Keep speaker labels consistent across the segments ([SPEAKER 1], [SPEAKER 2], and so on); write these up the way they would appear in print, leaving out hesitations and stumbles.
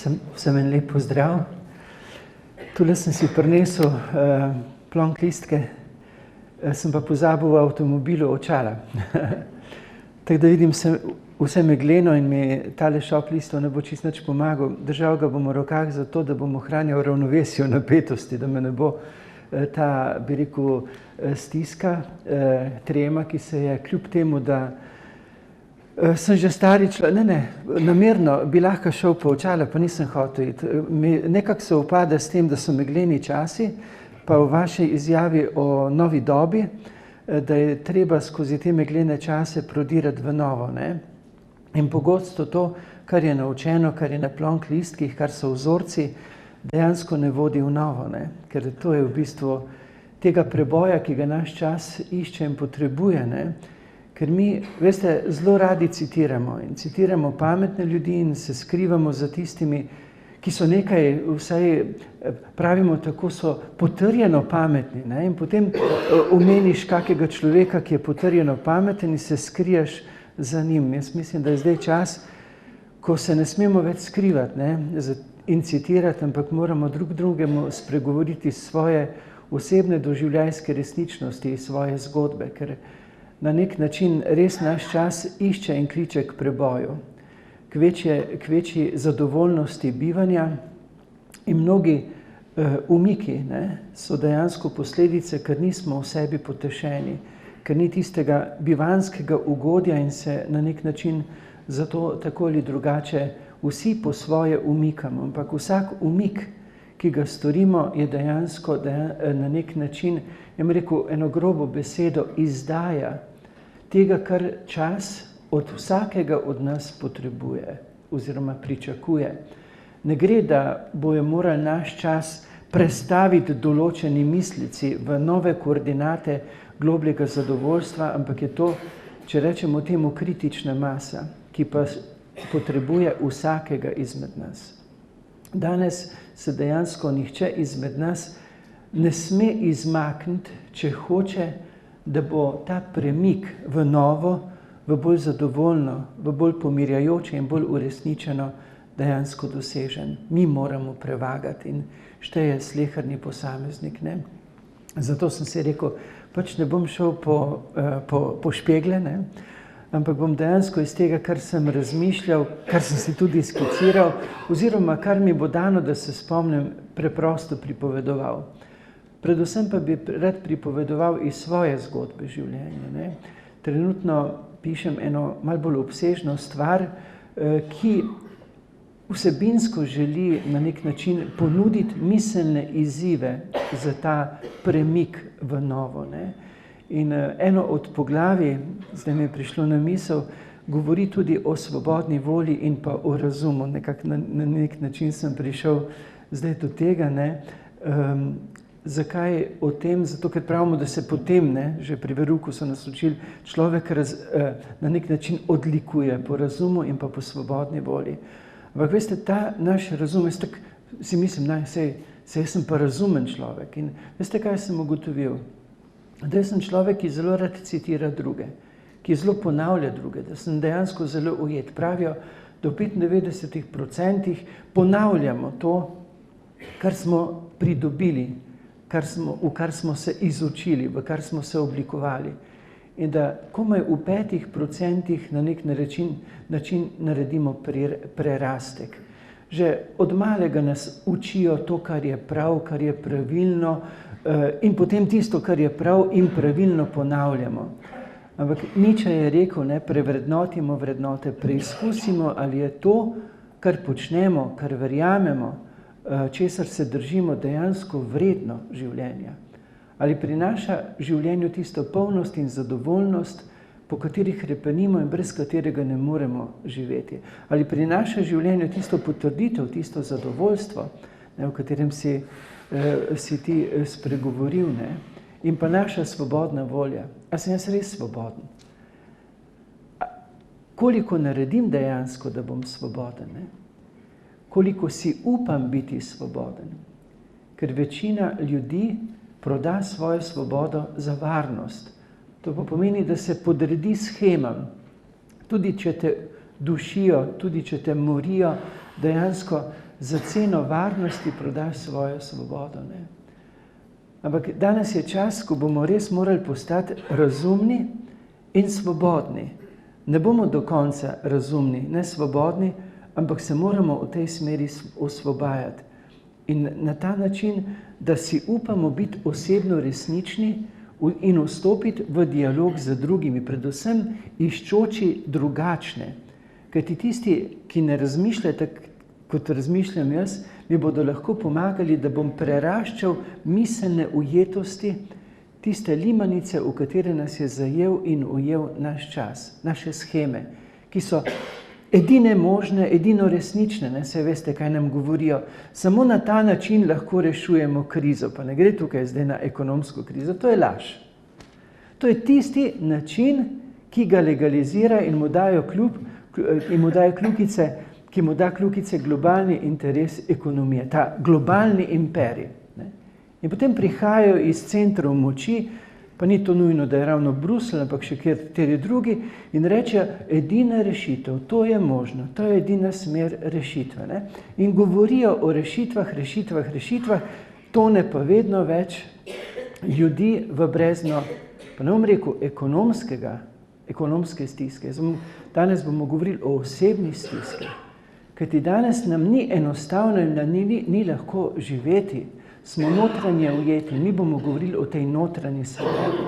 [SPEAKER 1] Vsem en lep pozdrav. Tule sem si prinesel plonk listke, sem pa pozabil v avtomobilu očala. Tako da vidim vse megleno in mi tale šop listov ne bo čisto nič pomagal. Držal ga bom v rokah zato, da bom ohranjal ravnovesje v napetosti, da me ne bo ta, bi rekel, stiska, trema, ki se je kljub temu, da sem že stari človek, namerno bi lahko šel po očala, pa nisem hotel iti. Nekako se upada s tem, da so megleni časi, pa v vaši izjavi o novi dobi, da je treba skozi te meglene čase prodirati v novo. Ne? In pogosto to, kar je naučeno, kar je na plonk listkih, kar so vzorci, dejansko ne vodi v novo. Ne? Ker to je v bistvu tega preboja, ki ga naš čas išče in potrebuje. Ne? Ker mi, veste, zelo radi citiramo in citiramo pametne ljudi in se skrivamo za tistimi, ki so nekaj, vsaj pravimo tako, so potrjeno pametni. Ne? In potem omeniš kakega človeka, ki je potrjeno pameten in se skriješ za njim. Jaz mislim, da je zdaj čas, ko se ne smemo več skrivati, ne? In citirati, ampak moramo drug drugemu spregovoriti svoje osebne doživljajske resničnosti, svoje zgodbe, ker na nek način res naš čas išče in kliče k preboju, k večji zadovoljnosti bivanja in mnogi umiki so dejansko posledice, ker nismo v sebi potešeni, ker ni tistega bivanskega ugodja in se na nek način zato tako ali drugače vsi po svoje umikamo, ampak vsak umik, ki ga storimo, je dejansko na nek način, jaz rekel eno grobo besedo, izdaja tega, kar čas od vsakega od nas potrebuje oziroma pričakuje. Ne gre, da bojo morali naš čas prestaviti določeni mislici v nove koordinate globljega zadovoljstva, ampak je to, če rečemo temu, kritična masa, ki pa potrebuje vsakega izmed nas. Danes se dejansko nihče izmed nas ne sme izmakniti, če hoče, da bo ta premik v novo, v bolj zadovoljno, v bolj pomirjajoče in bolj uresničeno dejansko dosežen. Mi moramo prevagati in šteje sleherni posameznik. Ne? Zato sem si rekel, pač ne bom šel po špegle, ne? Ampak bom dejansko iz tega, kar sem razmišljal, kar sem si tudi skiciral, oziroma kar mi bo dano, da se spomnim, preprosto pripovedoval. Predvsem pa bi rad pripovedoval iz svoje zgodbe življenja. Ne? Trenutno pišem eno malo bolj obsežno stvar, ki vsebinsko želi na nek način ponuditi miselne izzive za ta premik v novo. Ne? In eno od poglavij, zdaj mi je prišlo na misel, govori tudi o svobodni volji in pa o razumu. Nekako na nek način sem prišel zdaj do tega. Ne? Zakaj o tem? Zato, ker pravimo, da se potem, že pri veruku so nas učili, človek na nek način odlikuje po razumu in pa po svobodni volji. Ampak veste, ta naš razum, jaz tako si mislim, sej sem pa razumen človek. In veste, kaj sem ugotovil? Da sem človek, ki zelo rad citira druge, ki zelo ponavlja druge, da sem dejansko zelo ujet. Pravijo, da v 95% ponavljamo to, kar smo pridobili, v kar smo se izučili, v kar smo se oblikovali. In da komaj v 5% na nek način naredimo prerastek. Že od malega nas učijo to, kar je prav, kar je pravilno, in potem tisto, kar je prav in pravilno ponavljamo. Ampak Nietzsche je rekel, prevrednotimo vrednote, preizkusimo, ali je to, kar počnemo, kar verjamemo, česar se držimo, dejansko vredno življenja. Ali prinaša življenju tisto polnost in zadovoljnost, po katerih hrepenimo in brez katerega ne moremo živeti. Ali prinaša življenju tisto potrditev, tisto zadovoljstvo, o katerem si ti spregovoril, in pa naša svobodna volja. A sem jaz res svoboden? Koliko naredim dejansko, da bom svoboden? Koliko si upam biti svoboden? Ker večina ljudi proda svojo svobodo za varnost. To pa pomeni, da se podredi shemam. Tudi če te dušijo, tudi če te morijo, dejansko za ceno varnosti prodaš svojo svobodo. Ne? Ampak danes je čas, ko bomo res morali postati razumni in svobodni. Ne bomo do konca razumni, ne svobodni, ampak se moramo v tej smeri osvobajati. In na ta način, da si upamo biti osebno resnični in vstopiti v dialog z drugimi, predvsem iščoči drugačne. Kajti tisti, ki ne razmišljajo tako, kot razmišljam jaz, mi bodo lahko pomagali, da bom preraščal miselne ujetosti, tiste limanice, v katere nas je zajel in ujel naš čas, naše sheme, ki so edine možne, edino resnične, ne? Saj veste, kaj nam govorijo. Samo na ta način lahko rešujemo krizo, pa ne gre tukaj zdaj na ekonomsko krizo, to je laž. To je tisti način, ki ga legalizira in mu dajo kljukice, ki mu da kljukice globalni interes ekonomije, ta globalni imperij. Ne? In potem prihajajo iz centrov moči, pa ni to nujno, da je ravno Bruselj, ampak še kateri drugi, in rečejo, edina rešitev, to je možno, to je edina smer rešitve. Ne? In govorijo o rešitvah, tone pa vedno več ljudi v brezno, pa ne bom rekel ekonomske stiske. Danes bomo govorili o osebni stiski. Kajti danes nam ni enostavno in ni lahko živeti, smo notranje ujeti. Mi bomo govorili o tej notranji svobodi.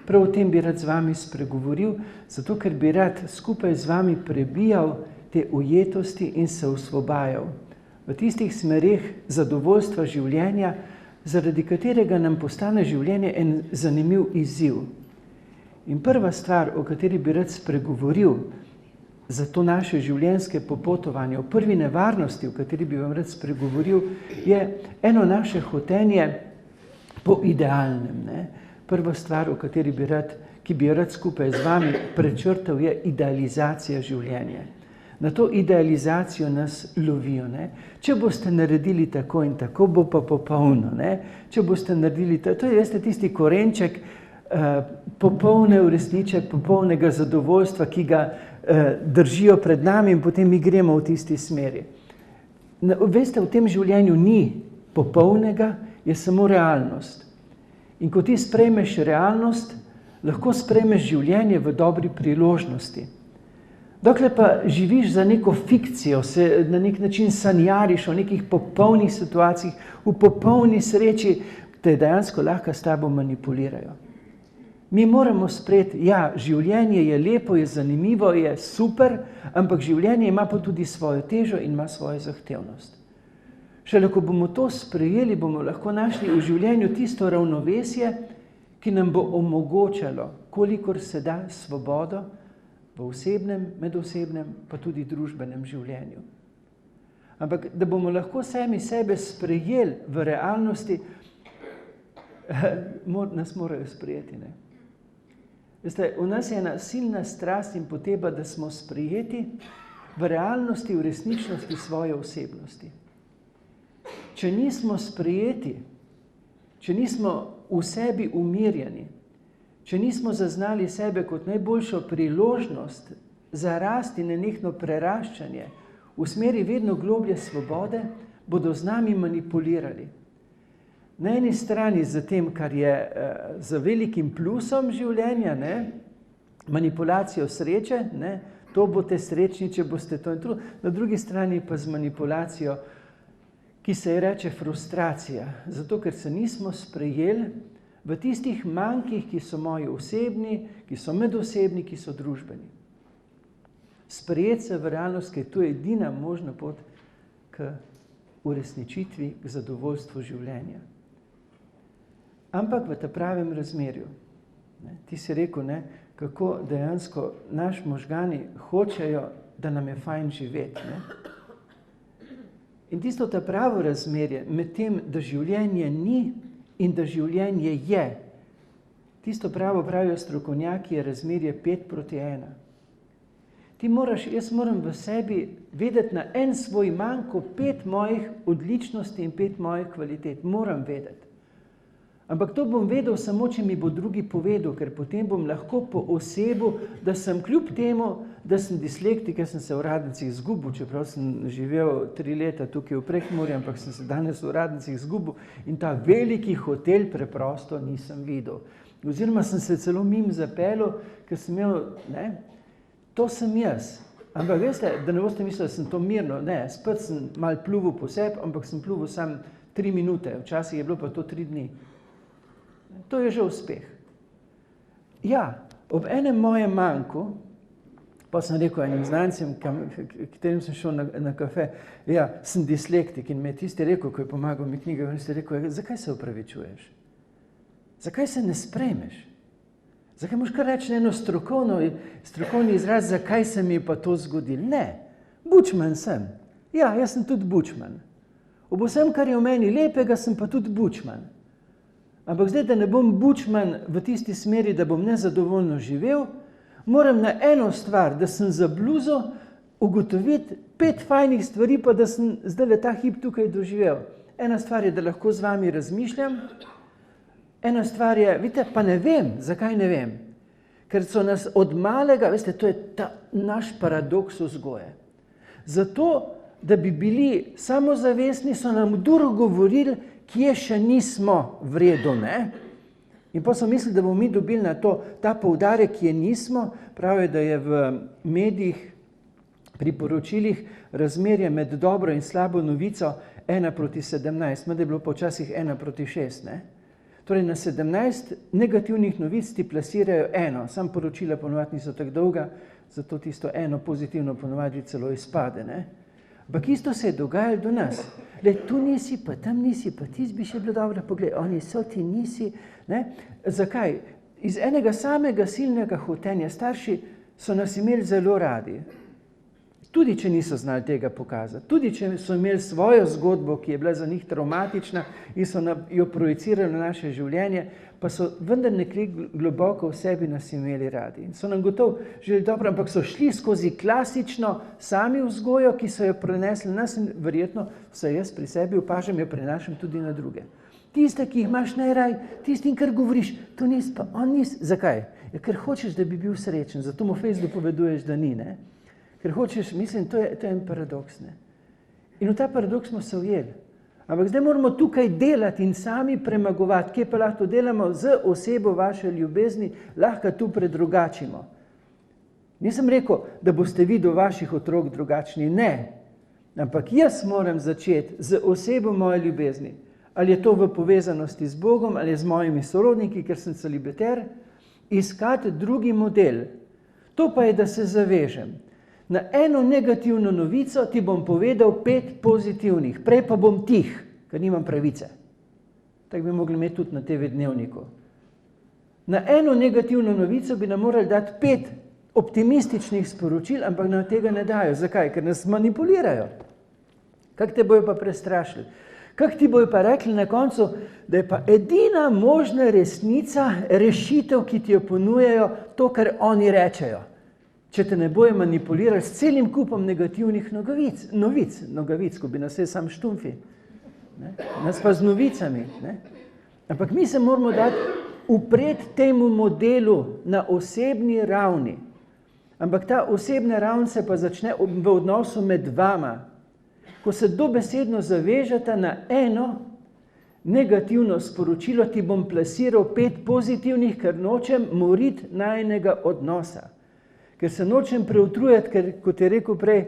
[SPEAKER 1] Prav o tem bi rad z vami spregovoril, zato ker bi rad skupaj z vami prebijal te ujetosti in se osvobajal v tistih smereh zadovoljstva življenja, zaradi katerega nam postane življenje en zanimiv izziv. In prva stvar, o kateri bi rad spregovoril, za to naše življenjske popotovanje, o prvi nevarnosti, o kateri bi vam rad spregovoril, je eno naše hotenje po idealnem. Ne? Prva stvar, o kateri ki bi rad skupaj z vami prečrtal, je idealizacija življenja. Na to idealizacijo nas lovijo. Ne? Če boste naredili tako in tako, bo pa popolno. Ne? Če boste naredili to je, veste, tisti korenček popolne uresniček, popolnega zadovoljstva, ki ga držijo pred nami in potem mi gremo v tisti smeri. Veste, v tem življenju ni popolnega, je samo realnost. In ko ti sprejmeš realnost, lahko sprejmeš življenje v dobri priložnosti. Dokler pa živiš za neko fikcijo, se na nek način sanjariš o nekih popolnih situacijah, v popolni sreči, te dejansko lahko s tabo manipulirajo. Mi moramo sprejeti, ja, življenje je lepo, je zanimivo, je super, ampak življenje ima pa tudi svojo težo in ima svojo zahtevnost. Šele ko bomo to sprejeli, bomo lahko našli v življenju tisto ravnovesje, ki nam bo omogočalo, kolikor se da, svobodo v osebnem, medosebnem, pa tudi družbenem življenju. Ampak da bomo lahko sami sebe sprejeli v realnosti, nas morajo sprejeti. Ne? Veste, v nas je ena silna strast in potreba, da smo sprejeti v realnosti, v resničnosti svoje osebnosti. Če nismo sprejeti, če nismo v sebi umirjeni, če nismo zaznali sebe kot najboljšo priložnost za rast in nenehno preraščanje v smeri vedno globlje svobode, bodo z nami manipulirali. Na eni strani za tem, kar je za velikim plusom življenja, ne? Manipulacijo sreče, ne? To boste srečni, če boste to in to. Na drugi strani pa z manipulacijo, ki se ji reče frustracija, zato ker se nismo sprejeli v tistih mankih, ki so moji osebni, ki so medosebni, ki so družbeni. Sprejeti se v realnost, ker to je edina možna pot k uresničitvi, k zadovoljstvu življenja. Ampak v ta pravem razmerju. Ne? Ti si rekel, ne, kako dejansko naši možgani hočejo, da nam je fajn živeti. Ne? In tisto ta pravo razmerje med tem, da življenje ni in da življenje je, tisto pravo pravijo strokovnjaki, je razmerje 5:1. Jaz moram v sebi vedeti na en svoj manjko 5 mojih odličnosti in 5 mojih kvalitet. Moram vedeti. Ampak to bom vedel samo, če mi bo drugi povedal, ker potem bom lahko poosebil, da sem kljub temu, da sem dislektik, ker sem se v Radnicah izgubil, čeprav sem živel 3 leta tukaj v Prekmurju, ampak sem se danes v Radnicah izgubil in ta veliki hotel preprosto nisem videl. Oziroma sem se celo mimo zapeljal, ker sem imel, to sem jaz. Ampak veste, da ne boste mislili, da sem to mirno, spet sem malo pluval po sebi, ampak sem pluval samo 3 minute, včasih je bilo pa to 3 dni. To je že uspeh. Ja, ob enem mojem manku, pa sem rekel enim znancem, katerim sem šel na kafe, ja, sem dislektik in me je tisti rekel, ko je pomagal mi knjige, in ste rekel, zakaj se opravičuješ? Zakaj se ne sprejmeš? Zakaj moš kar reči eno strokovni izraz, zakaj se mi je pa to zgodilo? Ne, bučman sem. Ja, jaz sem tudi bučman. Ob vsem, kar je v meni lepega, sem pa tudi bučman. Ampak zdaj, da ne bom bučman v tisti smeri, da bom nezadovoljno živel, moram na eno stvar, da sem zabluzo, ugotoviti 5 fajnih stvari, pa da sem zdaj ta hip tukaj doživel. Ena stvar je, da lahko z vami razmišljam, ena stvar je, vidite, pa ne vem, zakaj ne vem. Ker so nas od malega, veste, to je ta naš paradoks vzgoje. Zato, da bi bili samozavestni, so nam duro govorili, kje še nismo v redu, ne? In pa so mislili, da bomo mi dobili na to ta poudarek, kje nismo, pravijo, da je v medijih, pri poročilih razmerje med dobro in slabo novico 1:17, da je bilo počasih 1:6, ne? Torej na 17 negativnih novic ti plasirajo 1, sam poročila ponovadi niso tako dolga, zato tisto 1 pozitivno ponovadi celo izpade, ne? Ampak isto se je dogajalo do nas. Le, tu nisi, pa tam nisi, pa ti bi še bilo dobro, poglej, oni so, ti nisi, ne? Zakaj? Iz enega samega silnega hotenja starši so nas imeli zelo radi. Tudi, če niso znali tega pokazati. Tudi, če so imeli svojo zgodbo, ki je bila za njih traumatična in so jo projicirali na naše življenje, pa so vendar nekje globoko v sebi nas imeli radi. In so nam gotovo želeli dobro, ampak so šli skozi klasično sami vzgojo, ki so jo prenesli nas in verjetno, vsaj jaz pri sebi opažam, jo prenašam tudi na druge. Tiste, ki jih imaš najraj, tistim, kar govoriš, to nisi, pa on nisi. Zakaj? Ja, ker hočeš, da bi bil srečen, zato mu fejst dopoveduješ, da ni, ne? Ker hočeš, mislim, to je en paradoks, ne? In v ta paradoks smo se ujeli. Ampak zdaj moramo tukaj delati in sami premagovati, kje pa lahko delamo z osebo vaše ljubezni, lahko tu predrugačimo. Nisem rekel, da boste vi do vaših otrok drugačni, ne. Ampak jaz moram začeti z osebo moje ljubezni. Ali je to v povezanosti z Bogom, ali je z mojimi sorodniki, ker sem celibater, iskati drugi model. To pa je, da se zavežem. Na eno negativno novico ti bom povedal 5 pozitivnih, prej pa bom tih, ker nimam pravice. Tako bi mogli imeti tudi na TV dnevniku. Na eno negativno novico bi nam morali dati 5 optimističnih sporočil, ampak nam tega ne dajo. Zakaj? Ker nas manipulirajo. Kako te bojo pa prestrašili? Kako ti bojo pa rekli na koncu, da je pa edina možna resnica, rešitev, ki ti jo ponujajo, to, kar oni rečejo. Če te ne bojo manipulirali s celim kupom negativnih nogavic, ko bi nas vse sam štumfi, ne? Nas pa z novicami. Ne? Ampak mi se moramo dati upred temu modelu na osebni ravni. Ampak ta osebna ravn se pa začne v odnosu med vama, ko se dobesedno zavežete na eno negativno sporočilo, ti bom plasiral 5 pozitivnih, ker nočem moriti najinega odnosa. Ker se nočem preutrujati, ker, kot je rekel prej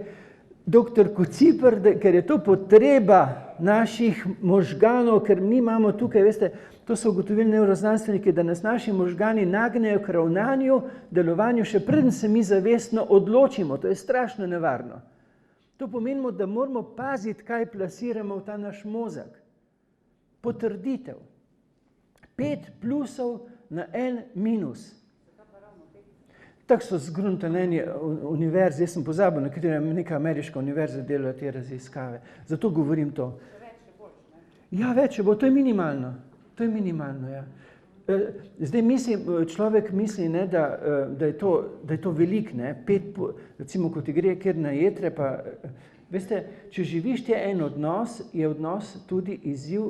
[SPEAKER 1] dr. Kociper, ker je to potreba naših možganov, ker mi imamo tukaj, veste, to so ugotovili nevroznanstveniki, da nas naši možgani nagnejo k ravnanju, delovanju, še preden se mi zavestno odločimo. To je strašno nevarno. To pomeni, da moramo paziti, kaj plasiramo v ta naš mozak. Potrditev. 5 plusov na 1 minus. Tako so zgrunteneni univerze, jaz sem pozabil, na katerem neka ameriška univerza dela te raziskave. Zato govorim to. Več je boljš, ne? Ja, več je bolj, to je minimalno. To je minimalno, ja. Zdaj človek misli, ne, da je to velik, ne, 5, recimo, ko ti gre kjer na jetre, pa, veste, če živiš te en odnos, je odnos tudi izziv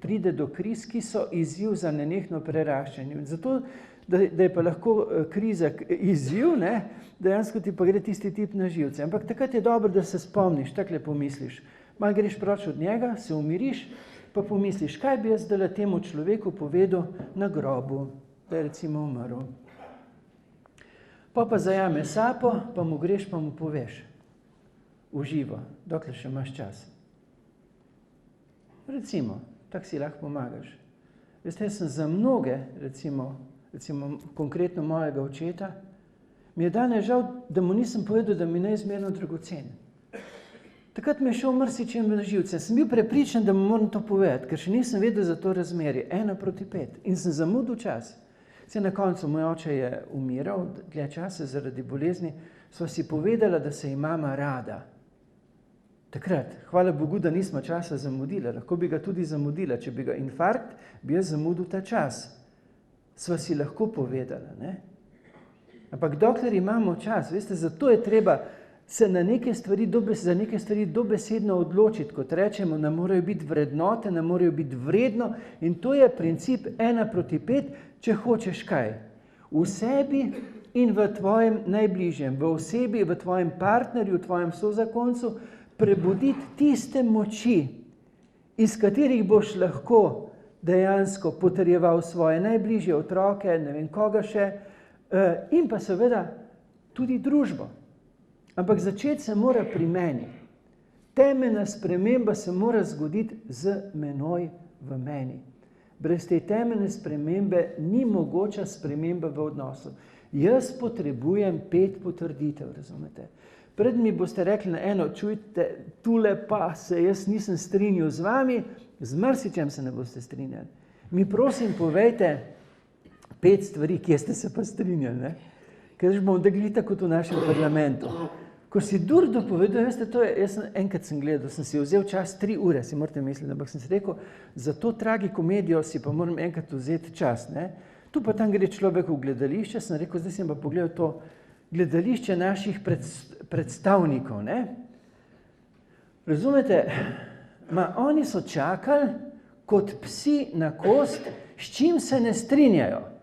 [SPEAKER 1] pride do kriz, ki so izziv za nenehno preraščanje. Zato, da je pa lahko kriza izziv, ne, dejansko ti pa gre tisti tip na živce. Ampak takrat je dobro, da se spomniš, takle pomisliš. Malo greš proč od njega, se umiriš, pa pomisliš, kaj bi jaz zdaj temu človeku povedal na grobu, da je recimo umrl. Pa zajame sapo, pa mu greš, pa mu poveš. V živo, dokler še imaš čas. Recimo, tako si lahko pomagaš. Veste, jaz sem za mnoge, recimo konkretno mojega očeta, mi je danes žal, da mu nisem povedal, da mi je neizmerno dragocen. Takrat mi je šel marsičem na živce. Sem bil prepričan, da mu moram to povedati, ker še nisem vedel za to razmerje. 1:5. In sem zamudil čas. Vse na koncu moj oče je umiral, dlje časa zaradi bolezni, sva si povedala, da se imama rada. Takrat, hvala Bogu, da nismo časa zamudila, lahko bi ga tudi zamudila. Če bi ga infarkt, bi jaz zamudil ta čas. Sva si lahko povedala, ne? Ampak dokler imamo čas, veste, zato je treba se za neke stvari dobesedno odločiti, kot rečemo, ne morejo biti vrednote, ne morejo biti vredno, in to je princip 1:5, če hočeš kaj. V sebi in v tvojem najbližjem, v osebi, v tvojem partnerju, v tvojem sozakoncu, prebuditi tiste moči, iz katerih boš lahko dejansko potrjeval svoje najbližje otroke, ne vem koga še, in pa seveda tudi družbo. Ampak začeti se mora pri meni. Temeljna sprememba se mora zgoditi z menoj v meni. Brez te temeljne spremembe ni mogoča sprememba v odnosu. Jaz potrebujem 5 potrditev, razumete? Pred mi boste rekli na eno, čujte, tule pa se jaz nisem strinjal z vami, z marsičem se ne boste strinjali. Mi prosim povejte 5 stvari, kje ste se pa strinjali, ne? Ker bomo degli tako v našem parlamentu. Ko si Durdo povedal, veste, jaz enkrat sem gledal, sem si vzel čas 3 ure, si morate misliti, ampak sem si rekel, za to tragikomedijo si pa moram enkrat vzeti čas, ne? Tu pa tam gre človek v gledališče, sem rekel, zdaj sem pa pogledal to gledališče naših predstavnikov, ne? Razumete, oni so čakali kot psi na kost, s čim se ne strinjajo.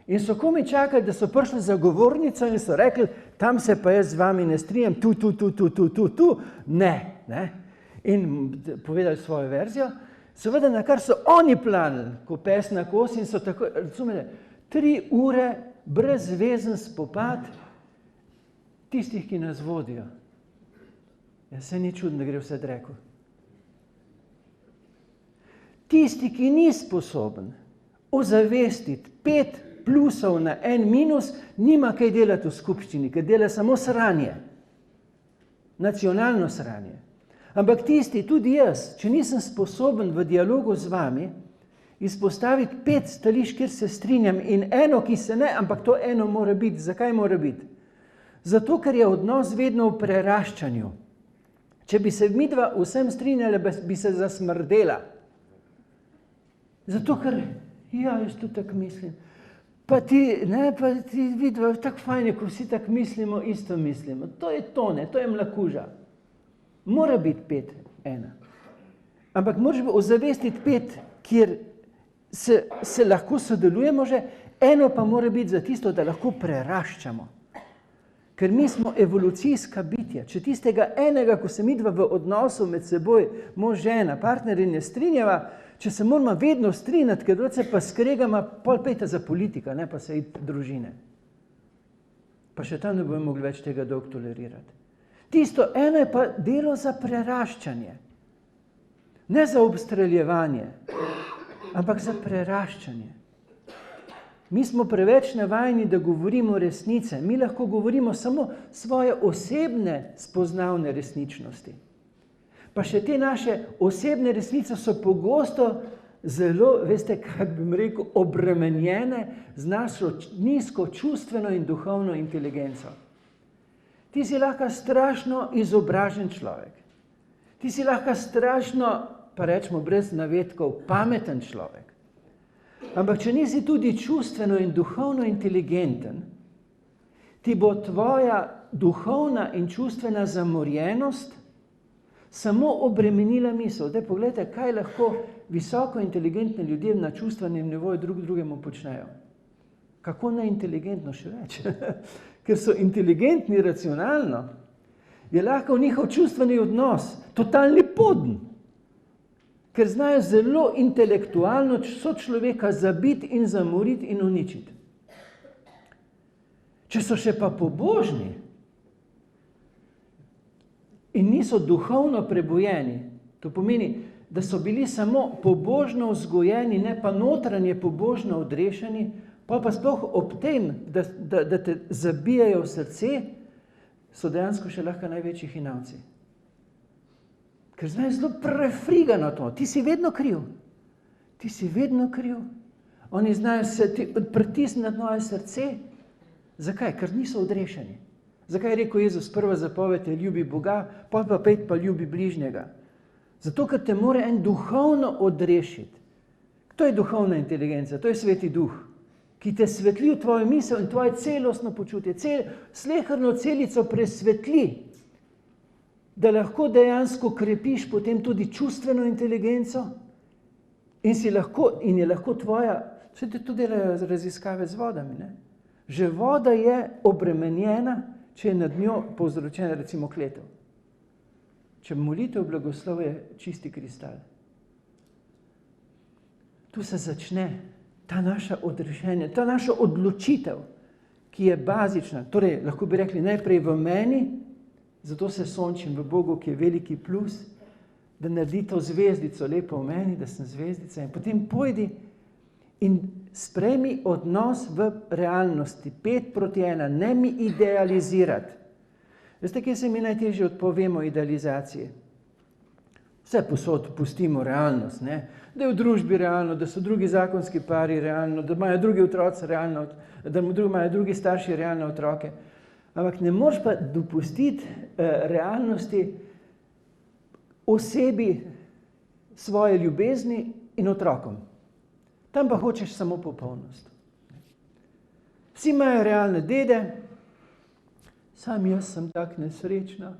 [SPEAKER 1] In so komi čakali, da so prišli za govornico in so rekli, tam se pa jaz z vami ne strinjam, tu, ne. In povedali svojo verzijo, seveda na kar so oni planili, ko pes na kost in so tako, razumete, 3 ure brezvezen spopad tistih, ki nas vodijo. Ja, se ni čudno, da gre vse dreko. Tisti, ki ni sposoben ozavestiti 5 plusov na 1 minus, nima kaj delati v skupščini, ker dela samo sranje. Nacionalno sranje. Ampak tisti, tudi jaz, če nisem sposoben v dialogu z vami izpostaviti 5 stališč, kjer se strinjam, in eno, ki se ne, ampak to eno mora biti. Zakaj mora biti? Zato, ker je odnos vedno v preraščanju. Če bi se midva vsem strinjali, bi se zasmrdela. Zato, ker, ja, jaz tudi tako mislim. Pa ti vidva, tako fajn je, ko vsi tako mislimo, isto mislimo. To je to, ne, to je mlakuža. Mora biti 5:1. Ampak moraš ozavestiti 5, kjer se lahko sodelujemo že, eno pa mora biti za tisto, da lahko preraščamo. Ker mi smo evolucijska bitja. Če tistega enega, ko se midva v odnosu med seboj, mož, žena, partnerji ne strinjava, če se moramo vedno strinjati, ker drugače pa skregama, pol pejte za politika, ne pa se iti družine. Pa še tam ne bomo mogli več tega dolgo tolerirati. Tisto eno je pa delo za preraščanje. Ne za obstreljevanje, ampak za preraščanje. Mi smo preveč navajeni, da govorimo resnice. Mi lahko govorimo samo svoje osebne spoznavne resničnosti. Pa še te naše osebne resnice so pogosto zelo, veste, kako bi rekel, obremenjene z našo nizko čustveno in duhovno inteligenco. Ti si lahko strašno izobražen človek. Ti si lahko strašno, pa rečemo brez navedkov, pameten človek. Ampak če nisi tudi čustveno in duhovno inteligenten, ti bo tvoja duhovna in čustvena zamorjenost samo obremenila misel. Zdaj pogledajte, kaj lahko visoko inteligentni ljudje na čustvenem nivoju drug drugemu počnejo. Kako neinteligentno še več. Ker so inteligentni racionalno, je lahko njihov čustveni odnos totalni podn. Ker znajo zelo intelektualno sočloveka zabiti in zamoriti in uničiti. Če so še pa pobožni in niso duhovno prebujeni, to pomeni, da so bili samo pobožno vzgojeni, ne pa notranje pobožno odrešeni, pa sploh ob tem, da te zabijajo v srce, so dejansko še lahko največji hinavci. Ker znajo zelo prefrigano to. Ti si vedno kriv. Ti si vedno kriv. Oni znajo se pritisniti na tvoje srce. Zakaj? Ker niso odrešeni. Zakaj je rekel Jezus, prva zapoved je ljubi Boga, pa pet pa ljubi bližnjega? Zato, ker te mora en duhovno odrešiti. To je duhovna inteligenca, to je Sveti Duh, ki te svetli v tvojo misel in tvoje celostno počutje, sleherno celico presvetli, da lahko dejansko krepiš potem tudi čustveno inteligenco in je lahko tvoja, vse te tudi delajo raziskave z vodami, ne? Že voda je obremenjena, če je nad njo povzročena recimo kletev. Če molitev blagoslov je čisti kristal. Tu se začne ta naša odrešenje, ta naša odločitev, ki je bazična. Torej, lahko bi rekli najprej v meni, zato se sončim v Bogu, ki je veliki plus, da naredi to zvezdico lepo v meni, da sem zvezdica in potem pojdi in sprejmi odnos v realnosti, 5:1, ne mi idealizirati. Veste, kje se mi najtežje odpovemo idealizaciji? Vse posod pustimo realnost, ne? Da je v družbi realno, da so drugi zakonski pari realno, da imajo drugi otroci realno, da imajo drugi starši realne otroke. Ampak ne moreš pa dopustiti realnosti osebi svoje ljubezni in otrokom. Tam pa hočeš samo popolnost. Vsi imajo realne dede, sam jaz sem tak nesrečna.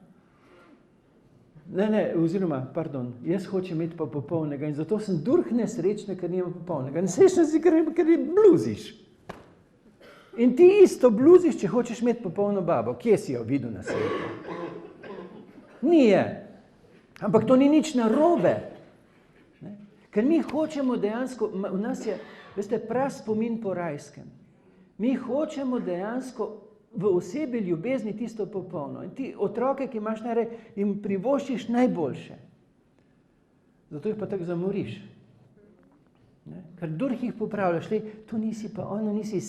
[SPEAKER 1] Jaz hočem imeti pa popolnega in zato sem durh nesrečna, ker nimam popolnega. Nesrečna si, ker bluziš. In ti isto bluziš, če hočeš imeti popolno babo. Kje si jo videl na svetu? Ni je. Ampak to ni nič narobe. Ker mi hočemo dejansko, v nas je, veste, prav spomin po rajskem. Mi hočemo dejansko v osebi ljubezni tisto popolno. In ti otroke, ki imaš najraje, jim privoščiš najboljše. Zato jih pa tako zamoriš. Ker durh jih popravljaš, to nisi pa ono, nisi,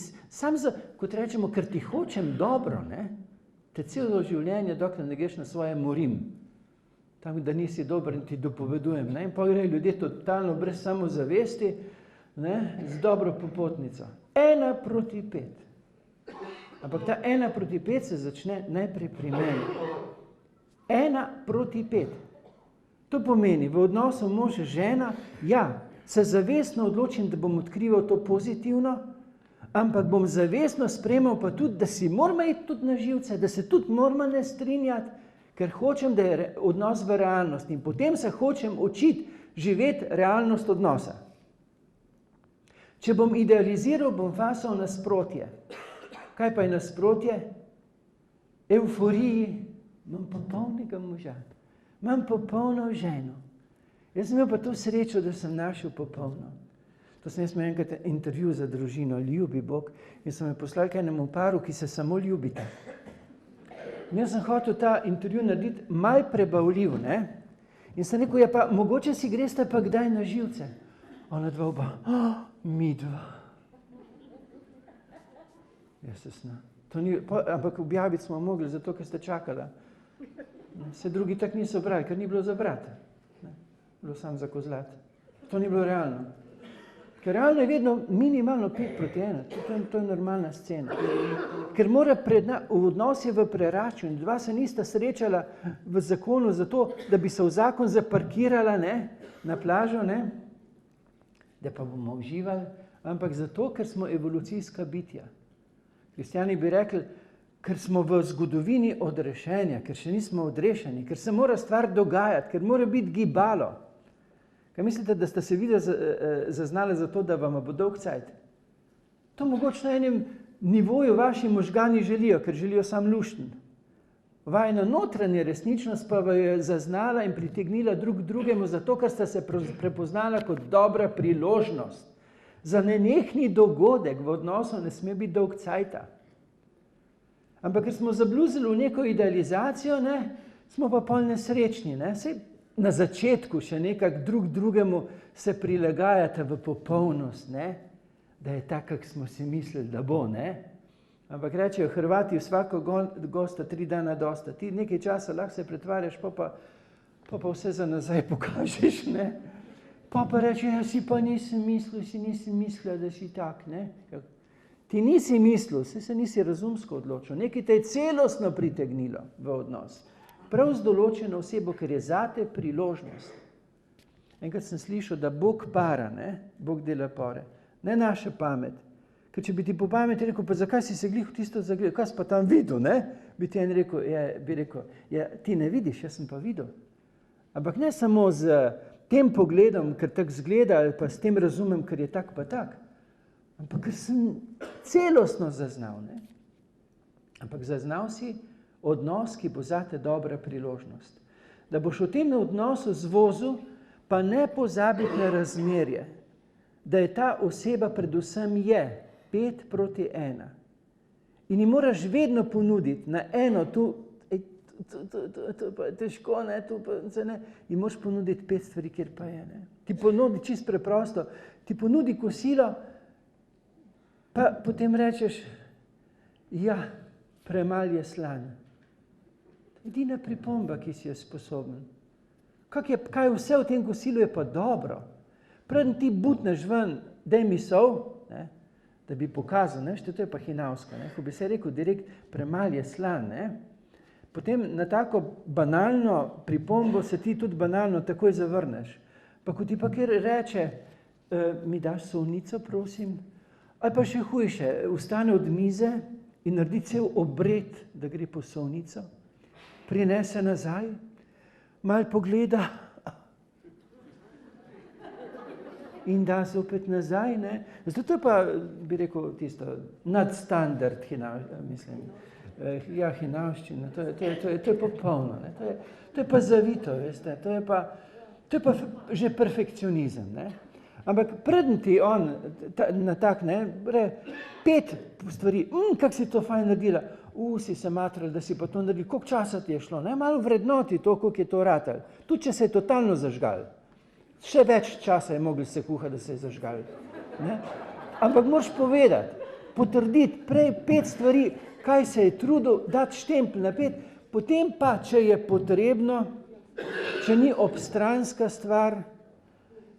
[SPEAKER 1] kot rečemo, ker ti hočem dobro, ne? Te celo življenje, dokler ne greš na svoje, morim. Tam, da nisi dober in ti dopovedujem. Ne? In pa gre ljudje totalno brez samozavesti, ne? Z dobro popotnico. 1:5. Ampak ta 1:5 se začne najprej pri meni. 1:5. To pomeni, v odnosu mož žena, ja, se zavestno odločim, da bom odkrival to pozitivno, ampak bom zavestno sprejemal pa tudi, da si moramo iti tudi na živce, da se tudi moramo ne strinjati, ker hočem, da je odnos v realnosti in potem se hočem učiti živeti realnost odnosa. Če bom idealiziral, bom fasal nasprotje. Kaj pa je nasprotje? Evforiji. Imam popolnega moža. Imam popolno ženo. Jaz sem imel pa to srečo, da sem našel popolno. To sem jaz imel enkrat intervju za družino, ljubi Bog, in sem me poslal k enemu paru, ki se samo ljubita. In jaz sem hotel ta intervju narediti malo prebavljiv, ne? In sem rekel, ja pa mogoče si greste pa kdaj na živce. Ona dva oba, mi dva. Jaz se sna. Ampak objaviti smo mogli, zato ker ste čakala. Se drugi tak niso brali, ker ni bilo za brata. Bilo sam za kozlat. To ni bilo realno. Ker realno je vedno minimalno 5:1. To je normalna scena. Ker mora v odnosi v preračju. Dva se nista srečala v zakonu zato, da bi se v zakon zaparkirala, ne, na plažo, ne, da pa bomo uživali, ampak zato, ker smo evolucijska bitja. Kristjani bi rekli, ker smo v zgodovini odrešenja, ker še nismo odrešeni, ker se mora stvar dogajati, ker mora biti gibalo. Kaj mislite, da ste se videli zaznali za to, da vam bo dolg cajt? To mogoče na enem nivoju vaši možgani želijo, ker želijo sam lušten. Vajna notranja resničnost pa je zaznala in pritegnila drug drugemu zato, ker sta se prepoznala kot dobra priložnost. Za nenehni dogodek v odnosu ne sme biti dolg cajta. Ampak ker smo zabluzili v neko idealizacijo, smo pa pol nesrečni. Sej na začetku še nekako drug drugemu se prilagajate v popolnost, da je tak, kak smo si mislili, da bo. Ampak rečejo Hrvati, vsako gosta 3 dana dosta. Ti nekaj časa lahko se pretvarjaš, pa vse za nazaj pokažeš. Pa reče, ja si pa nisem mislila, da si tak. Ti nisi mislil, se nisi razumsko odločil. Nekaj te je celostno pritegnilo v odnos. Prav z določeno osebo, ker je zate priložnost. Enkrat sem slišal, da Bog para, Bog dela pore. Ne naša pamet. Ker če bi ti po pameti rekel, pa zakaj si se glih v tisto zagledal, kaj si pa tam videl, bi ti en rekel, ti ne vidiš, jaz sem pa videl. Ampak ne samo z tem pogledom, ker tako zgleda, ali pa s tem razumem, ker je tak pa tak. Ampak ker sem celostno zaznal. Ampak zaznal si odnos, ki bo zate dobra priložnost. Da boš v tem odnosu zvozil, pa ne pozabiti na razmerje. Da je ta oseba predvsem 5 proti 1. In ji moraš vedno ponuditi na eno, tu pa je težko, tu pa ne. Ji moraš ponuditi 5 stvari, kjer pa je. Ti ponudi čist preprosto, ti ponudi kosilo, pa potem rečeš, ja, premalo je slan. Edina pripomba, ki si je sposoben. Kaj vse v tem kosilu je pa dobro. Preden ti butneš ven, daj mi sol, da bi pokazal, to je pa hinavsko. Ko bi se rekel direkt, premalo je slan. Potem na tako banalno pripombo se ti tudi banalno takoj zavrneš. Pa ko ti pa kjer reče, mi daš solnico, prosim, ali pa še hujše, vstane od mize in naredi cel obred, da gre po solnico, prinese nazaj, malo pogleda in da zopet nazaj. Zato to je pa, bi rekel, tisto nadstandard hinavščina. To je popolno. To je pa zavito, veste. To je pa že perfekcionizem. Ampak preden ti on natakne, 5 stvari, kako si to fajn naredila, si se matrala, da si pa to naredila, koliko časa ti je šlo, malo vrednoti to, koliko je to ratalo. Tudi če se je totalno zažgal. Še več časa je mogli se kuhati, da se je zažgal. Ampak moraš povedati, potrditi prej 5 stvari, kaj se je trudil, dati štempelj na 5, potem pa, če je potrebno, če ni obstranska stvar,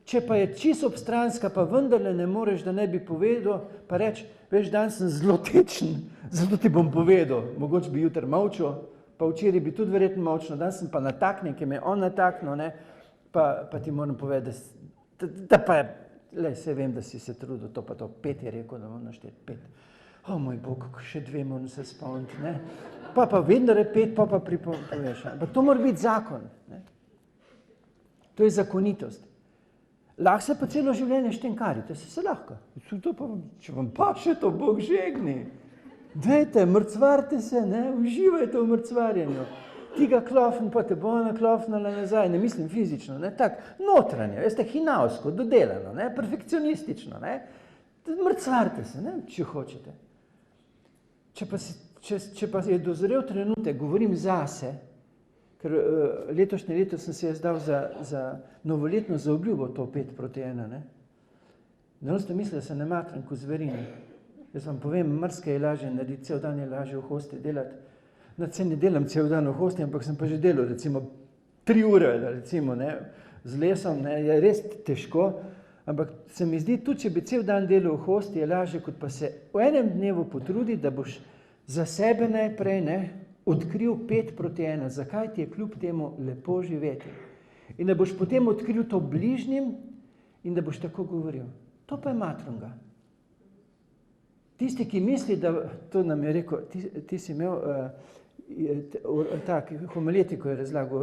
[SPEAKER 1] če pa je čisto obstranska, pa vendarle ne moreš, da ne bi povedal, pa reč, veš, dan sem zelo tečen, zato ti bom povedal, mogoče bi jutri molčal, pa včeraj bi tudi verjetno molčal, dan sem pa nataknil, ki me je on nataknil, pa ti moram povedati, da pa, se vem, da si se trudil, to pa to 5 je rekel, da moram našteti 5. O moj Bog, še 2 moram se spomniti, Pa vedno je 5, pa pripoveš. Ampak to mora biti zakon. To je zakonitost. Lahko se pa celo življenje štenkarite, se lahko. Če vam pa še to Bog žegni. Dajte, mrcvarite se, uživajte v mrcvarjenju. Ti ga klofn, pa te bo ona klofnala nazaj, ne mislim fizično, tako notranje, veste, hinavsko, dodelano, perfekcionistično, mrcvarite se, če hočete. Če pa je dozrel trenutek, govorim zase, ker letošnje leto sem se jaz dal za novoletno zaobljubo to 5 proti 1, Danes ste mislili, da se ne matram kot zverine. Jaz vam povem, mrske je lažje narediti, cel dan je lažje v hosti delati. Se ne delam cel dan v hosti, ampak sem pa že delal, recimo 3 ure, recimo, z lesom, je res težko, ampak se mi zdi, tudi če bi cel dan delal v hosti, je lažje, kot pa se v enem dnevu potrudi, da boš za sebe najprej odkril 5 proti 1, zakaj ti je kljub temu lepo živeti. In da boš potem odkril to bližnjim in da boš tako govoril. To pa je matrunga. Tisti, ki misli, da to nam je rekel, ti si imel tak homiletiko je razlagal,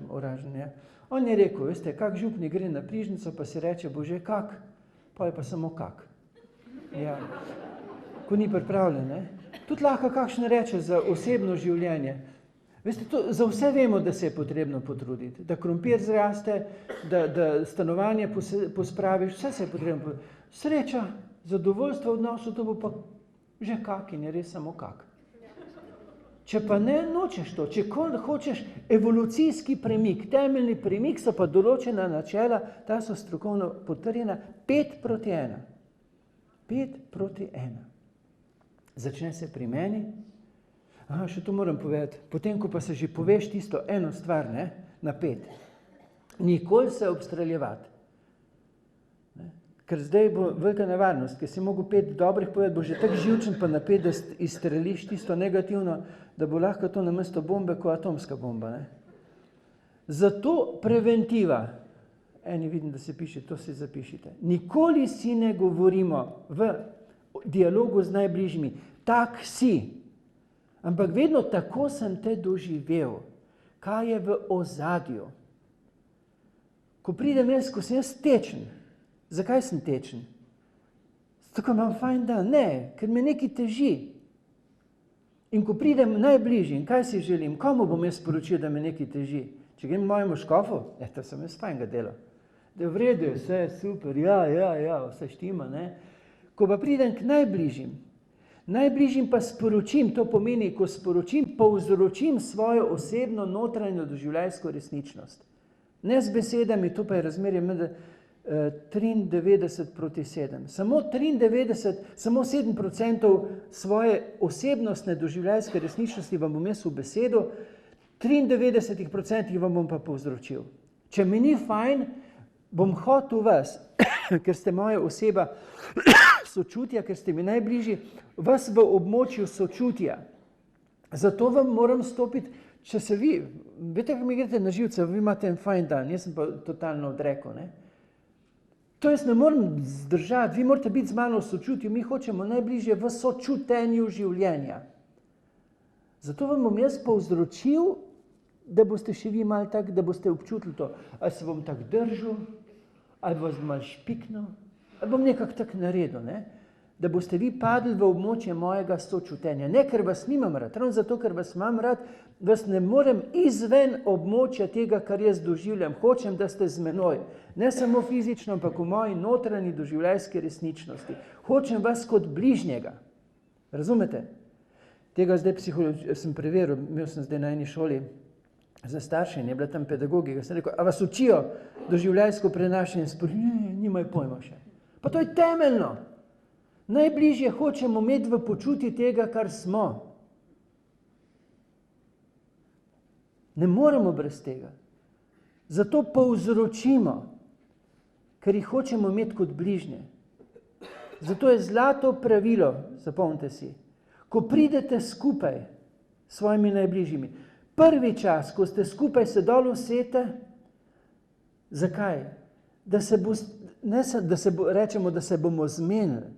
[SPEAKER 1] Oražen, ja. On je rekel, veste, kak župnik gre na prižnico, pa si reče, bože, kak, pa je pa samo kak. Ja. Ko ni pripravljen, ne. Tudi lahko kakšne reče za osebno življenje. Veste, za vse vemo, da se je potrebno potruditi, da krompir zraste, da stanovanje pospraviš, vse se je potrebno potruditi. Sreča, zadovoljstvo v odnosu, to bo pa že kak in je res samo kak. Če pa ne, nočeš to, če hočeš evolucijski premik, temeljni premik so pa določena načela, ta so strokovno potrjena, 5:1. 5:1. Začne se pri meni. Še to moram povedati. Potem, ko pa se že poveš tisto eno stvar, ne, na 5. Nikoli se obstreljevati. Ker zdaj bo velika nevarnost, ker si mogel 5 dobrih povedati, bo že tako živčen pa na 5, da izstreliš tisto negativno, da bo lahko to namesto bombe kot atomska bomba. Ne. Zato preventiva. Eni vidim, da se piše, to si zapišite. Nikoli si ne govorimo v dialogu z najbližjimi, tak si. Ampak vedno tako sem te doživel. Kaj je v ozadju? Ko pridem jaz, ko sem jaz tečen. Zakaj sem tečen? Tako imam fajn dan. Ne, ker me nekaj teži. In ko pridem najbližji, kaj si želim? Komu bom jaz sporočil, da me nekaj teži? Če grem mojemu škofu, to sem jaz fajn ga delal. Da je v redu, vse je super, ja, vse štima, ne. Ko pa pridem k najbližjim pa sporočim, to pomeni, ko sporočim, povzročim svojo osebno notranjo doživljajsko resničnost. Ne z besedami, to pa je razmerje med 93:7. Samo 7% svoje osebnostne doživljajske resničnosti vam bom jaz v besedo, 93% vam bom pa povzročil. Če mi ni fajn, bom hotel vas, ker ste moja oseba sočutja, ker ste mi najbližji, vas v območju sočutja. Zato vam moram stopiti, če se vi, veste, kako mi greste na živce, vi imate en fajn dan, jaz sem pa totalno odrekel, ne. To jaz ne morem zdržati, vi morate biti z mano v sočutju, mi hočemo najbližje v sočutenju življenja. Zato vam bom jaz povzročil, da boste še vi malo tak, da boste občutili to. Ali se bom tak držal, ali vas malo špiknil, ali bom nekako tak naredil, ne? Da boste vi padli v območje mojega sočutenja. Ne, ker vas nimam rad, ravno zato, ker vas imam rad, vas ne morem izven območja tega, kar jaz doživljam. Hočem, da ste z menoj. Ne samo fizično, ampak v moji notranji doživljajski resničnosti. Hočem vas kot bližnjega. Razumete? Tega zdaj sem preveril, imel sem zdaj na eni šoli za starše in je bila tam pedagogika. Sem rekel, a vas učijo doživljajsko prenašanje? Nimajo pojma še. Pa to je temeljno. Najbližje hočemo imeti v počutju tega, kar smo. Ne moremo brez tega. Zato povzročimo, ker jih hočemo imeti kot bližnje. Zato je zlato pravilo, zapomnite si, ko pridete skupaj s svojimi najbližjimi, prvi čas, ko ste skupaj se dol usete, zakaj? Rečemo, da se bomo zmenili,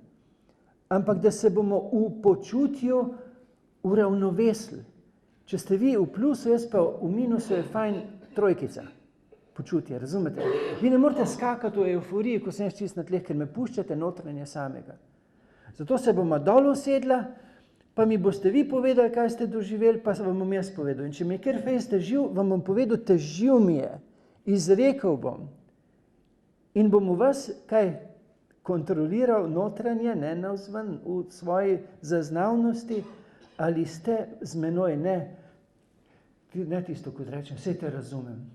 [SPEAKER 1] ampak da se bomo v počutju uravnovesili. Če ste vi v plusu, jaz pa v minusu, je fajn trojkica. Počutje, razumete? Vi ne morete skakati v euforiji, ko sem jaz čist na tleh, ker me puščate notranje samega. Zato se bomo dol usedla, pa mi boste vi povedali, kaj ste doživeli, pa vam bom jaz povedal. In če mi je kjer fejs težil, vam bom povedal, težil mi je. Izrekel bom. In bom v vas, kaj? Kontroliral notranje, ne navzven, v svoji zaznavnosti, ali ste z menoj, ne tisto, kot rečem, vse te razumem.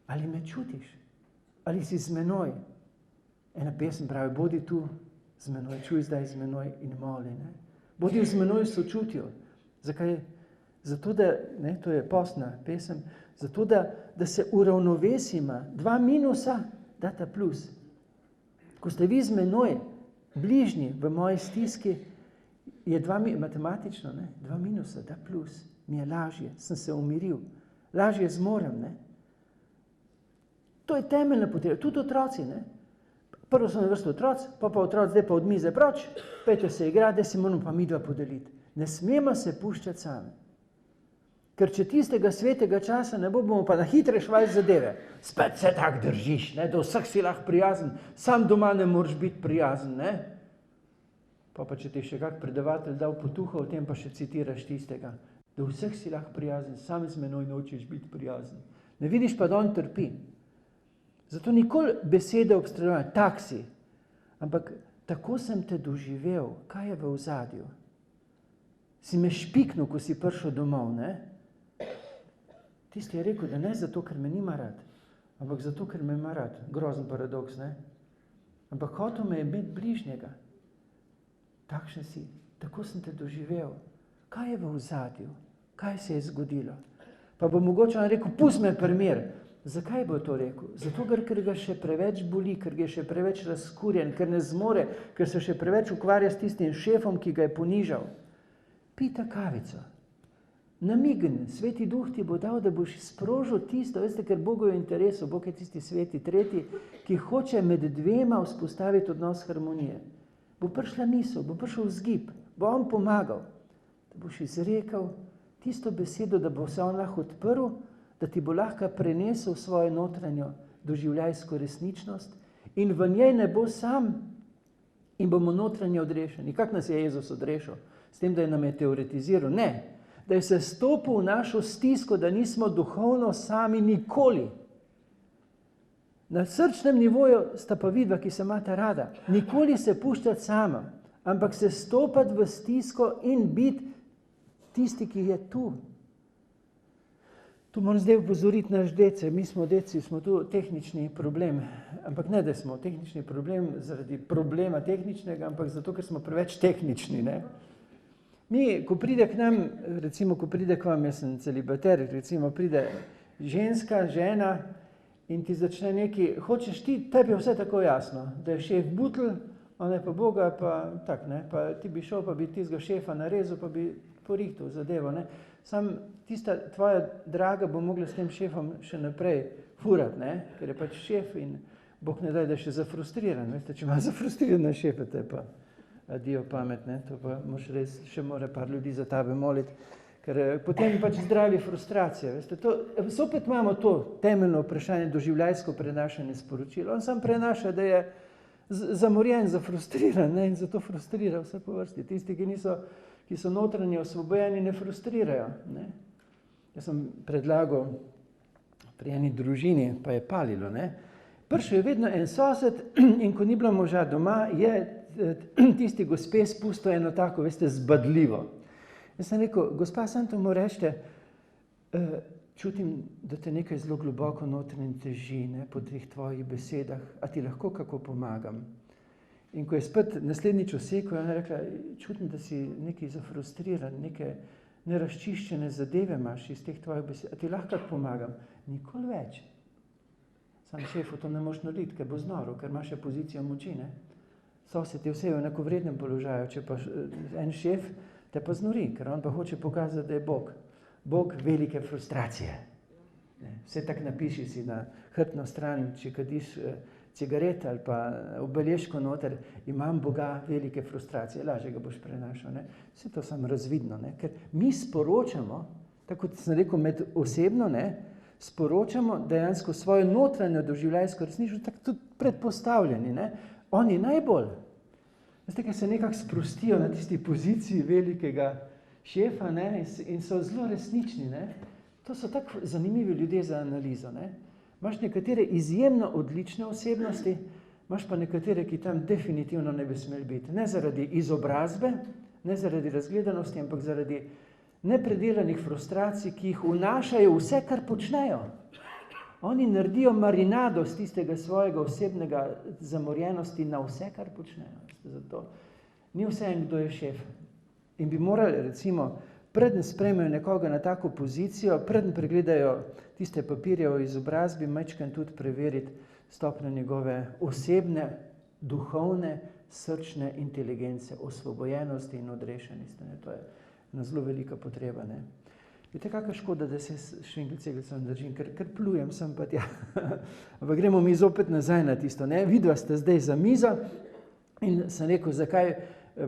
[SPEAKER 1] Ali me čutiš? Ali si z menoj? Ena pesem pravi, bodi tu z menoj, čuj zdaj z menoj in moli, ne? Bodi z menoj v sočutju. Zakaj? Zato, da, ne, to je postna pesem, zato, da se uravnovesima. 2 minusa data plus. Ko ste vi z menoj, bližnji v moji stiski, je matematično, 2 minusa, da plus, mi je lažje, sem se umiril, lažje zmorem, ne. To je temeljna potreba, tudi otroci, ne. Prvo so na vrstu otroci, pa otroci, zdaj pa od mize proč, pejte se igrati, da si moramo pa midva podeliti. Ne smemo se puščati sami. Ker če tistega svetega časa ne bo, bomo pa na hitre švali zadeve. Spet se tak držiš, ne? Do vseh si lahko prijazen, sam doma ne moreš biti prijazen. Ne? Pa če ti še kak predavatelj dal potuho, o tem pa še citiraš tistega. Do vseh si lahko prijazen, sam z menoj nočeš biti prijazen. Ne vidiš pa, da on trpi. Zato nikoli besede obstreljevanja, tak si. Ampak tako sem te doživel, kaj je v ozadju? Si me špiknil, ko si prišel domov, ne? Tisti je rekel, da ne zato, ker me nima rad, ampak zato, ker me ima rad. Grozen paradoks, ne? Ampak hotel me je imeti bližnjega. Takšen si, tako sem te doživel. Kaj je v ozadju? Kaj se je zgodilo? Pa bo mogoče on rekel, pusti me primer. Zakaj bo to rekel? Zato, ker ga še preveč boli, ker ga je še preveč razkurjen, ker ne zmore, ker se še preveč ukvarja s tistim šefom, ki ga je ponižal. Pita kavico. Namigni, Sveti Duh ti bo dal, da boš sprožil tisto, veste, ker Bogu je v interesu, Bog je tisti sveti tretji, ki hoče med dvema vzpostaviti odnos harmonije. Bo prišla misel, bo prišel vzgib, bo on pomagal, da boš izrekel tisto besedo, da bo se on lahko odprl, da ti bo lahko prenesel svojo notranjo doživljajsko resničnost in v njej ne bo sam in bomo notranje odrešeni. Kako nas je Jezus odrešil? S tem, da je nam je teoretiziral? Ne. Da je se stopil v našo stisko, da nismo duhovno sami nikoli. Na srčnem nivoju sta pa vidva, ki se imata rada. Nikoli se puščati sama, ampak se stopati v stisko in biti tisti, ki je tu. Tu moram zdaj upozoriti naš dece. Mi smo deci, smo tu tehnični problem. Ampak ne, da smo tehnični problem zaradi problema tehničnega, ampak zato, ker smo preveč tehnični, ne? Mi, ko pride k nam, recimo, ko pride k vam, jaz sem celibater, recimo, pride ženska, žena in ti začne neki, hočeš ti, tebi je vse tako jasno, da je šef butl, on je pa Boga, pa tak, ne, pa ti bi šel, pa bi tistega šefa narezal, pa bi porihtal zadevo, ne. Sam tista tvoja draga bo mogla s tem šefom še naprej furati, ne, ker je pač šef in Bog ne daj, da je še zafrustriran, veste, če ima zafrustrirana šefa, te pa adijo pamet, ne, to pa moš res, še mora par ljudi za tebe moliti, ker potem pač zdravi frustracija, veste, to, sopet imamo to temeljno vprašanje, doživljajsko prenašanje sporočila, on sam prenaša, da je zamorjen, zafrustriran, ne, in zato frustrira vse po vrsti, tisti, ki so notranje osvobojeni, ne frustrirajo, ne. Jaz sem predlagal pri eni družini, pa je palilo, ne, prišel je vedno en sosed in ko ni bilo moža doma, je tisti gospe spustil eno tako, veste, zbadljivo. Jaz sem rekel, gospa, sam to mu rečete, čutim, da te nekaj zelo globoko notranje teži, ne, po teh tvojih besedah, a ti lahko kako pomagam? In ko je spet naslednjič osekal, je ona rekla, čutim, da si nekaj zafrustriran, neke nerazčiščene zadeve imaš iz teh tvojih besed, a ti lahko kako pomagam? Nikoli več. Sam šefu to ne moš narediti, ker bo znoro, ker ima še pozicijo moči, ne. Sosed je vse v enakovrednem položaju, če pa en šef te pa znori, ker on pa hoče pokazati, da je Bog. Bog velike frustracije. Ne, vse tak napiši si na hrbtno stran, če kadiš cigaret ali pa obeležko noter, imam Boga velike frustracije, lažje ga boš prenašal, ne. Vse to samo razvidno, ne, ker mi sporočamo, tako kot sem rekel, med osebno, ne, sporočamo dejansko svojo notranjo doživljajsko resničnost, tako tudi predpostavljeni, ne. Oni najbolj, veste, ker se nekako sprostijo na tisti poziciji velikega šefa, ne, in so zelo resnični, ne. To so tako zanimivi ljudje za analizo, ne. Imaš nekatere izjemno odlične osebnosti, imaš pa nekatere, ki tam definitivno ne bi smeli biti. Ne zaradi izobrazbe, ne zaradi razgledanosti, ampak zaradi nepredelanih frustracij, ki jih vnašajo vse, kar počnejo. Oni naredijo marinado z tistega svojega osebnega zamorjenosti na vse, kar počnejo. Zato ni vse, kdo je šef. In bi morali, recimo, preden sprejmejo nekoga na tako pozicijo, preden pregledajo tiste papirje o izobrazbi, majčkeno tudi preveriti stopnjo njegove osebne, duhovne, srčne inteligence, osvobojenosti in odrešenosti. To je ena zelo velika potreba, ne. Veste, kakšna škoda, da se švingelceglico držim, ker plujem sem pa tja. Ampak gremo mi zopet nazaj na tisto, ne? Vidva sta zdaj za mizo in sem rekel, zakaj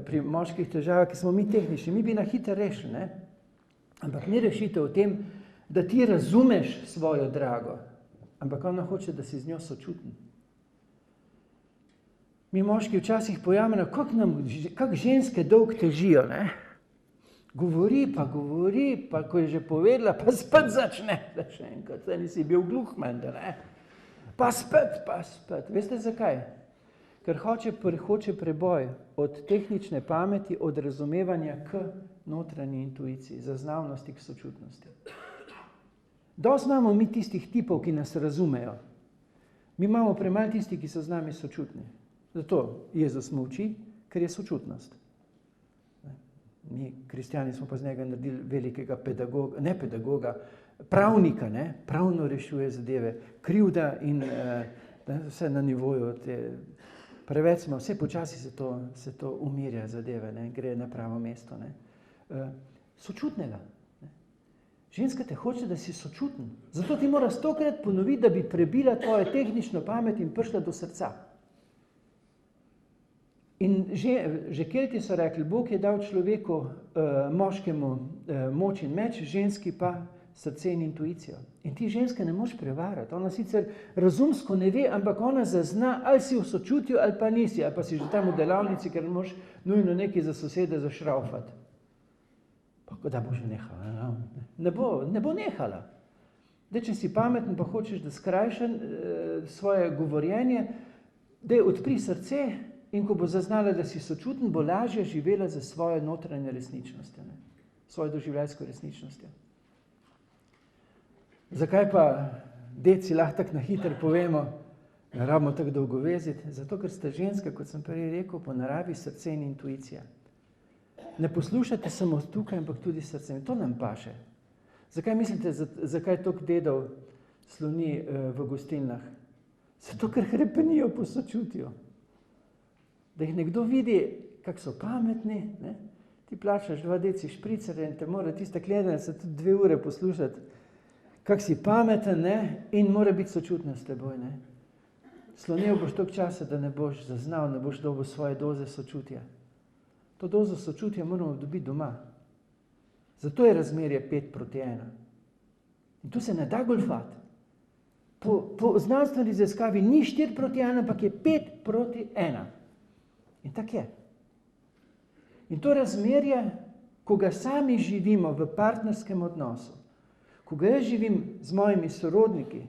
[SPEAKER 1] pri moških težavah, ki smo mi tehnični, mi bi na hitro rešili, ne? Ampak ni rešitev v tem, da ti razumeš svojo drago, ampak ona hoče, da si z njo sočuten. Mi moški včasih pojamemo, kako ženske dolg težijo, ne? Govori, pa ko je že povedala, pa spet začne, da še enkrat, da nisi bil gluh menda, ne? Pa spet. Veste zakaj? Ker hoče preboj od tehnične pameti, od razumevanja k notranji intuiciji, zaznavnosti k sočutnosti. Dosti imamo mi tistih tipov, ki nas razumejo. Mi imamo premalo tisti, ki so z nami sočutni. Zato Jezus molči, ker je sočutnost. Mi, kristjani, smo pa z njega naredili velikega pedagoga, ne pedagoga, pravnika, ne? Pravno rešuje zadeve, krivda in vse na nivoju te. Preveč smo, vse počasi se to umirja zadeve, ne? Gre na pravo mesto, ne? Sočutnega. Ne? Ženska te hoče, da si sočuten. Zato ti mora 100-krat ponoviti, da bi prebila tvojo tehnično pamet in prišla do srca. In že Kelti so rekli, Bog je dal človeku, moškemu moč in meč, ženski pa srce in intuicijo. In ti ženske ne moš prevarati. Ona sicer razumsko ne ve, ampak ona zazna, ali si v sočutju ali pa nisi, ali pa si že tam v delavnici, ker moš nujno nekaj za sosede zašraufati. Pa da bo že nehala. Ne bo nehala. Če si pameten, pa hočeš, da skrajšaš svoje govorjenje, da odpri srce. In ko bo zaznala, da si sočuten, bo lažje živela za svojo notranje resničnostjo, ne? Svojo doživljajsko resničnostjo. Zakaj pa, deci, lahko tako na hitro povemo, ne rabimo tako dolgo veziti? Zato, ker sta ženska, kot sem prej rekel, po naravi srce in intuicija. Ne poslušate samo tukaj, ampak tudi srcem. To nam paše. Zakaj mislite, zakaj toliko dedov sloni v gostilnah? Zato, ker hrepenijo po sočutju. Da jih nekdo vidi, kako so pametni, ne? Ti plačaš 2 deci špricerja in te mora tista kledanica tudi 2 ure poslušati, kako si pameten, ne? In mora biti sočutna s teboj, ne? Slonel boš toliko časa, da ne boš zaznal, ne boš dobil svoje doze sočutja. To dozo sočutja moramo dobiti doma. Zato je razmerje 5:1. In tu se ne da goljufati. Po znanstveni raziskavi ni 4:1, ampak je 5:1. In tako je. In to razmerje, ko ga sami živimo v partnerskem odnosu, ko ga jaz živim z mojimi sorodniki,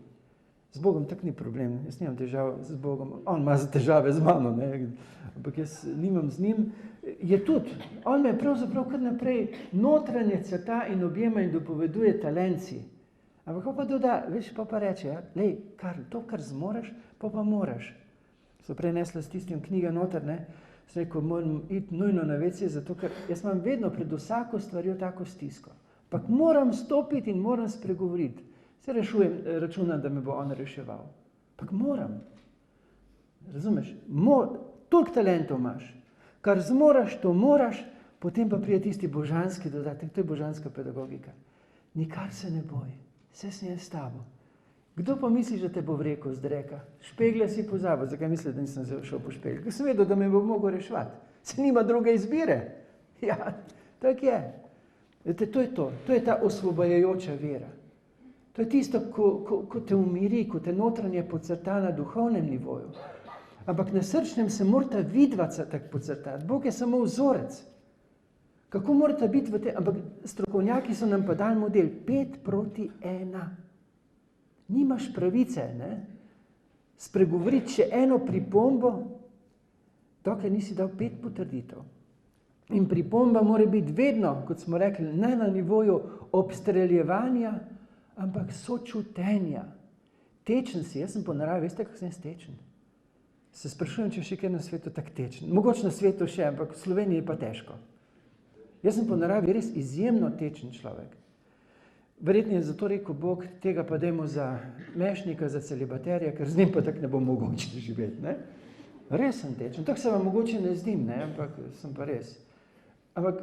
[SPEAKER 1] z Bogom tak ni problem, jaz nimam težav z Bogom, on ima težave z mano, ne? Ampak jaz nimam z njim, je tudi, on me pravzaprav kar naprej notranje cveta in objema in dopoveduje talenci. Ampak pa doda, veš, pa reče, ja, lej, Karl, to, kar zmoreš, pa moraš. So prenesla s tistim knjiga noter, ne? Sem rekel, moram iti nujno na WC, zato ker jaz imam vedno pred vsako stvarjo tako stisko. Ampak moram stopiti in moram spregovoriti. Se računam, da me bo on reševal. Ampak moram. Razumeš? Toliko talentov imaš. Kar zmoraš, to moraš, potem pa prije tisti božanski dodatek. To je božanska pedagogika. Nikar se ne boj, vse sem jaz s tabo. Kdo pa misliš, da te bo vrekel z dreka? Špegle si pozabil. Zakaj misliš, da nisem šel po špegle? Ker sem vedel, da me bo mogel reševati. Se nima druge izbire. Ja, tako je. To je to. To je ta osvobajajoča vera. To je tisto, ko te umiri, ko te notranje pocrta na duhovnem nivoju. Ampak na srčnem se morata vidva tako pocrtati. Bog je samo vzorec. Kako morata biti v tem? Ampak strokovnjaki so nam pa dali model 5:1. Nimaš pravice, ne? Spregovoriti še eno pripombo, dokler nisi dal 5 potrditev. In pripomba mora biti vedno, kot smo rekli, ne na nivoju obstreljevanja, ampak sočutenja. Tečen si, jaz sem po naravi, veste, kako sem tečen? Se sprašujem, če še kjer na svetu tak tečen. Mogoče na svetu še, ampak v Sloveniji je pa težko. Jaz sem po naravi res izjemno tečen človek. Verjetno je zato rekel Bog, tega pa dajmo za mešnika, za celibaterja, ker z njim pa tako ne bo mogoče živeti, ne? Res sem tečen. Tako se vam mogoče ne zdim, ne? Ampak sem pa res. Ampak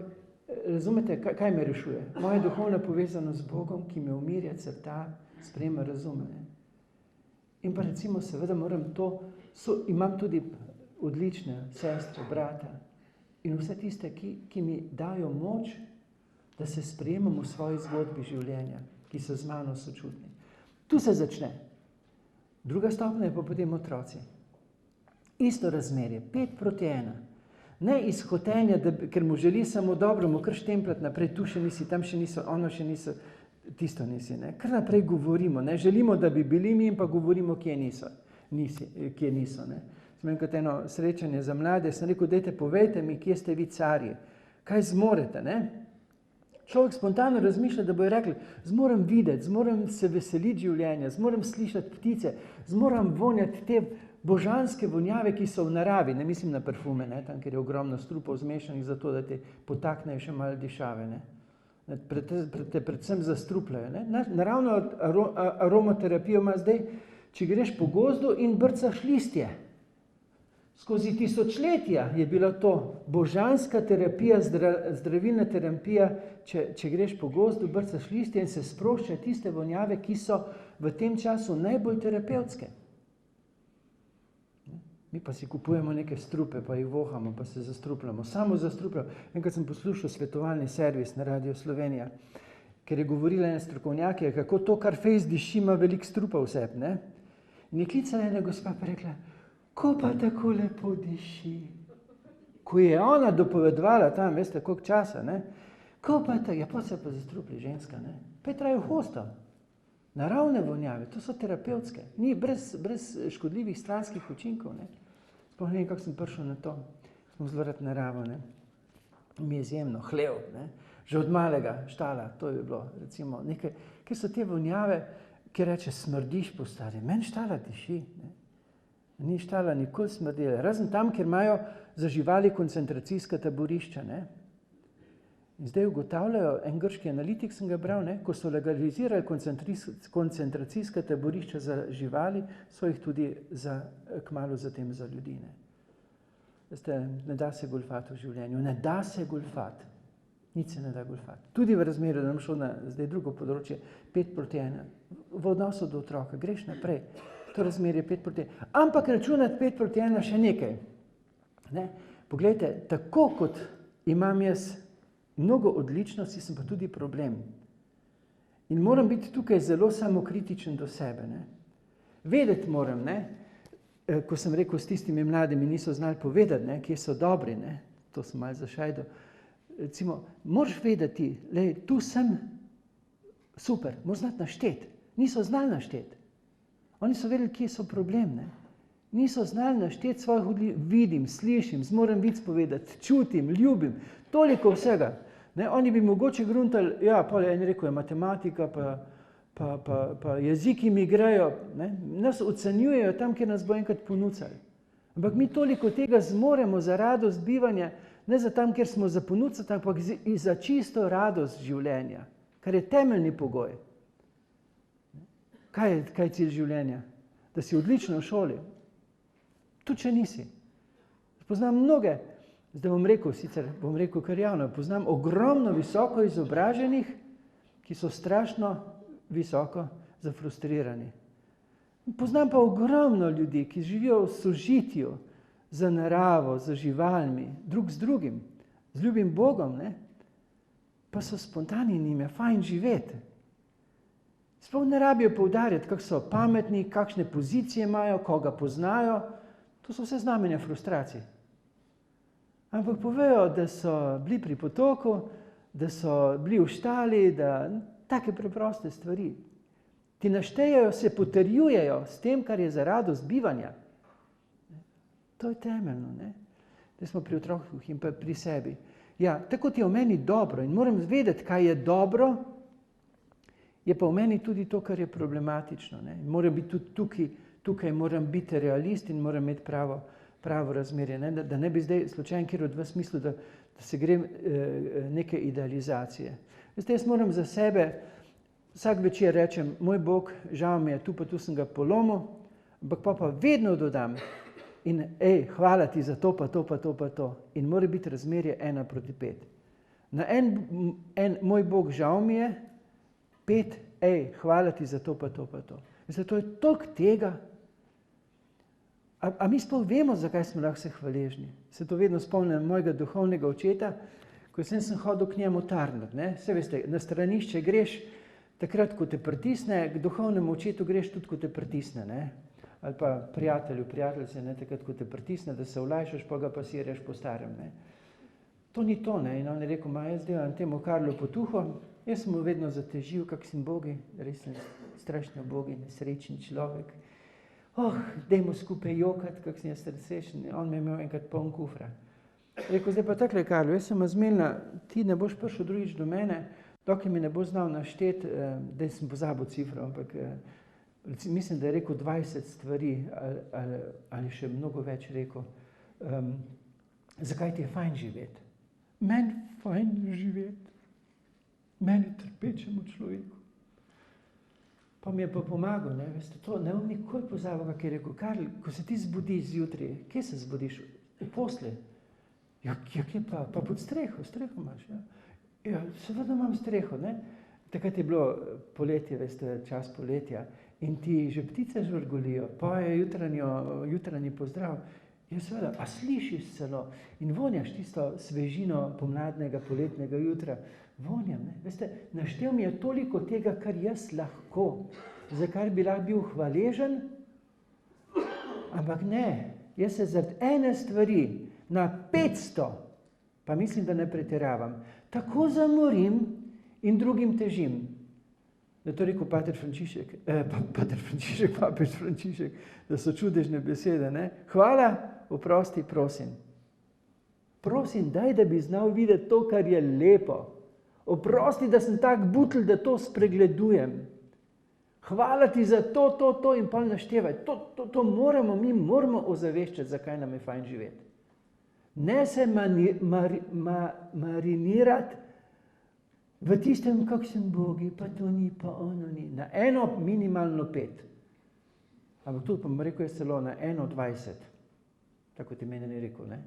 [SPEAKER 1] razumete, kaj me rešuje? Moja duhovna povezanost z Bogom, ki me umirja, srta, sprejema, razume. Ne? In pa recimo, seveda moram to, imam tudi odlične sestre, brata in vse tiste, ki mi dajo moč, da se sprejemam v svoji zgodbi življenja, ki so z mano sočutni. Tu se začne. Druga stopnja je pa potem otroci. Isto razmerje, 5:1. Ne iz hotenja, ker mu želi samo dobro, mu kar štempljati naprej, tu še nisi, tam še niso, ono še niso, tisto nisi. Ne? Kar naprej govorimo, ne? Želimo, da bi bili mi in pa govorimo, kje niso. Ne? Sem enkrat eno srečanje za mlade, sem rekel, dajte, povejte mi, kje ste vi carji, kaj zmorete. Ne? Človek spontano razmišlja, da bojo rekli, zmoram videti, zmoram se veseliti življenja, zmoram slišati ptice, zmoram vonjati te božanske vonjave, ki so v naravi, ne mislim na parfume, ne, tam, kjer je ogromno strupov zmešanih zato, da te potaknejo še malo dišave, ne. Te predvsem zastrupljajo, ne. Naravno aromaterapijo ima zdaj, če greš po gozdu in brcaš listje. Skozi tisočletja je bila to božanska terapija, zdravilna terapija, če greš po gozdu, brcaš listje in se sproščajo tiste vonjave, ki so v tem času najbolj terapevtske. Mi pa si kupujemo neke strupe, pa jih vohamo, pa se zastrupljamo. Samo zastrupljamo. Enkrat sem poslušal svetovalni servis na Radio Slovenija, ker je govorila ena strokovnjaka, kako to, kar fejst diši, ima veliko strupa v sebi, ne? In je klicala ena gospa pa rekla, ko pa tako lepo diši. Ko je ona dopovedovala tam, veste, koliko časa, ne? Ko pa tako, ja, pa se pa zastrupli ženska, ne? Petra je v hosto. Naravne vonjave, to so terapevtske, ni brez škodljivih stranskih učinkov. Ne? Sploh ne vem, kako sem prišel na to. Smo zelo rad naravo, ne? Mi je izjemno, hlev, ne? Že od malega štala, to je bilo, recimo, nekaj, kjer so te vonjave, kjer reče, smrdiš po stari, meni štala diši, ne? Ni štala nikoli smrdela, razen tam, kjer imajo za živali koncentracijska taborišča, ne? In zdaj ugotavljajo, en grški analitik sem ga bral, ne, ko so legalizirali koncentracijska taborišča za živali, so jih tudi kmalu zatem za ljudi. Ne. Veste, ne da se goljufati v življenju, ne da se goljufati, nič se ne da goljufati. Tudi v razmerju, da nam šlo na zdaj drugo področje, 5:1, v odnosu do otroka, greš naprej, to razmerje 5:1, ampak računati 5:1 še nekaj. Ne. Poglejte, tako kot imam jaz mnogo odličnosti, sem pa tudi problem. In moram biti tukaj zelo samokritičen do sebe. Ne? Vedeti moram, ne? Ko sem rekel, s tistimi mladimi niso znali povedati, ne? Kje so dobri, ne? To sem malo zašajdel. Recimo, moraš vedeti, lej, tu sem super, moraš znati našteti. Niso znali našteti. Oni so vedeli, kje so problem. Ne? Niso znali našteti svojih odličnosti. Vidim, slišim, zmorem vic povedati, čutim, ljubim, toliko vsega. Ne, oni bi mogoče gruntali, ja, pa en rekel je matematika, pa jeziki mi grejo, ne, nas ocenjujejo tam, kjer nas bo enkrat ponucali. Ampak mi toliko tega zmoremo za radost bivanja, ne za tam, kjer smo za ponucati, ampak za čisto radost življenja, kar je temeljni pogoj. Kaj je cilj življenja? Da si odlično v šoli. Tudi če nisi. Poznam mnoge, zdaj bom rekel kar javno, poznam ogromno visoko izobraženih, ki so strašno visoko zafrustrirani. Poznam pa ogromno ljudi, ki živijo v sožitju za naravo, za živalmi, drug z drugim, z ljubim Bogom, ne? Pa so spontani in jim je fajn živeti. Sploh ne rabijo poudarjati, kako so pametni, kakšne pozicije imajo, koga poznajo. To so vse znamenja frustracij. Ampak povejo, da so bili pri potoku, da so bili v štali, da take preproste stvari. Ti naštejejo, se potrjujejo s tem, kar je za radost bivanja. To je temeljno, ne? Da smo pri otrokih in pa pri sebi. Ja, tako ti je v meni dobro in moram vedeti, kaj je dobro, je pa v meni tudi to, kar je problematično. Ne? Moram biti tudi tukaj moram biti realist in moram imeti pravo razmerje. Ne? Da ne bi zdaj slučajno kjer od vas mislil, da se gre neke idealizacije. Veste, jaz moram za sebe vsak večer rečem, moj Bog, žal mi je, tu pa tu sem ga polomil, ampak pa vedno dodam in hvala ti za to, pa to, pa to, pa to. In mora biti razmerje 1:5. Na moj Bog, žal mi je, 5, hvala ti za to, pa to, pa to. Zato je toliko tega. A mi sploh vemo, zakaj smo lahko se hvaležni? Se to vedno spomnim mojega duhovnega očeta, ko sem hodil k njemu tarnati. Saj veste, na stranišče greš takrat, ko te pritisne, k duhovnemu očetu greš tudi, ko te pritisne. Ne? Ali pa prijateljice, takrat, ko te pritisne, da se olajšaš, pa ga pasiraš po starem. Ne? To ni to. Ne? In on je rekel, jaz delam temu Karlu potuho, jaz sem mu vedno zatežil, kak sem bogi, res sem strašno bogi, nesrečni človek. Dajmo skupaj jokati, kak sem jaz srečen. On mi je imel enkrat poln kufra. Rekel, zdaj pa takle, Karlo, jaz sem zmenila, ti ne boš prišel drugič do mene, dokaj mi ne bo znal našteti, da sem pozabil cifro, ampak mislim, da je rekel 20 stvari ali še mnogo več rekel. Zakaj ti je fajn živeti? Meni fajn živeti. Meni trpečemu človeku. Pa mi je pa pomagal, ne, veste, to ne bom nikoli pozabil, kak je rekel, Karl, ko se ti zbudiš zjutraj, kje se zbudiš? V posli. Ja, kje pa? Pa pod streho imaš, ja. Ja, seveda imam streho, ne. Takrat je bilo poletje, veste, čas poletja in ti že ptice žvrgolijo, pojejo jutranji pozdrav. Ja, seveda, a slišiš celo in vonjaš tisto svežino pomladnega, poletnega jutra. Vonjam, ne. Veste, naštel mi je toliko tega, kar jaz lahko, za kar bi lahko bil hvaležen, ampak ne, jaz se zaradi ene stvari na 500, pa mislim, da ne pretiravam, tako zamorim in drugim težim. Da to rekel papež Frančišek, da so čudežne besede, ne. Hvala, oprosti, prosim. Prosim, daj, da bi znal videti to, kar je lepo. Oprosti, da sem tak butl, da to spregledujem. Hvala ti za to in pa naštevaj. To mi moramo ozaveščati, zakaj nam je fajn živeti. Ne se marinirati v tistem, kak sem bogi, pa to ni, pa ono ni. Na eno minimalno 5. Ampak tu pa bom rekel jaz celo na 21. Tako ti meni ni rekel, ne?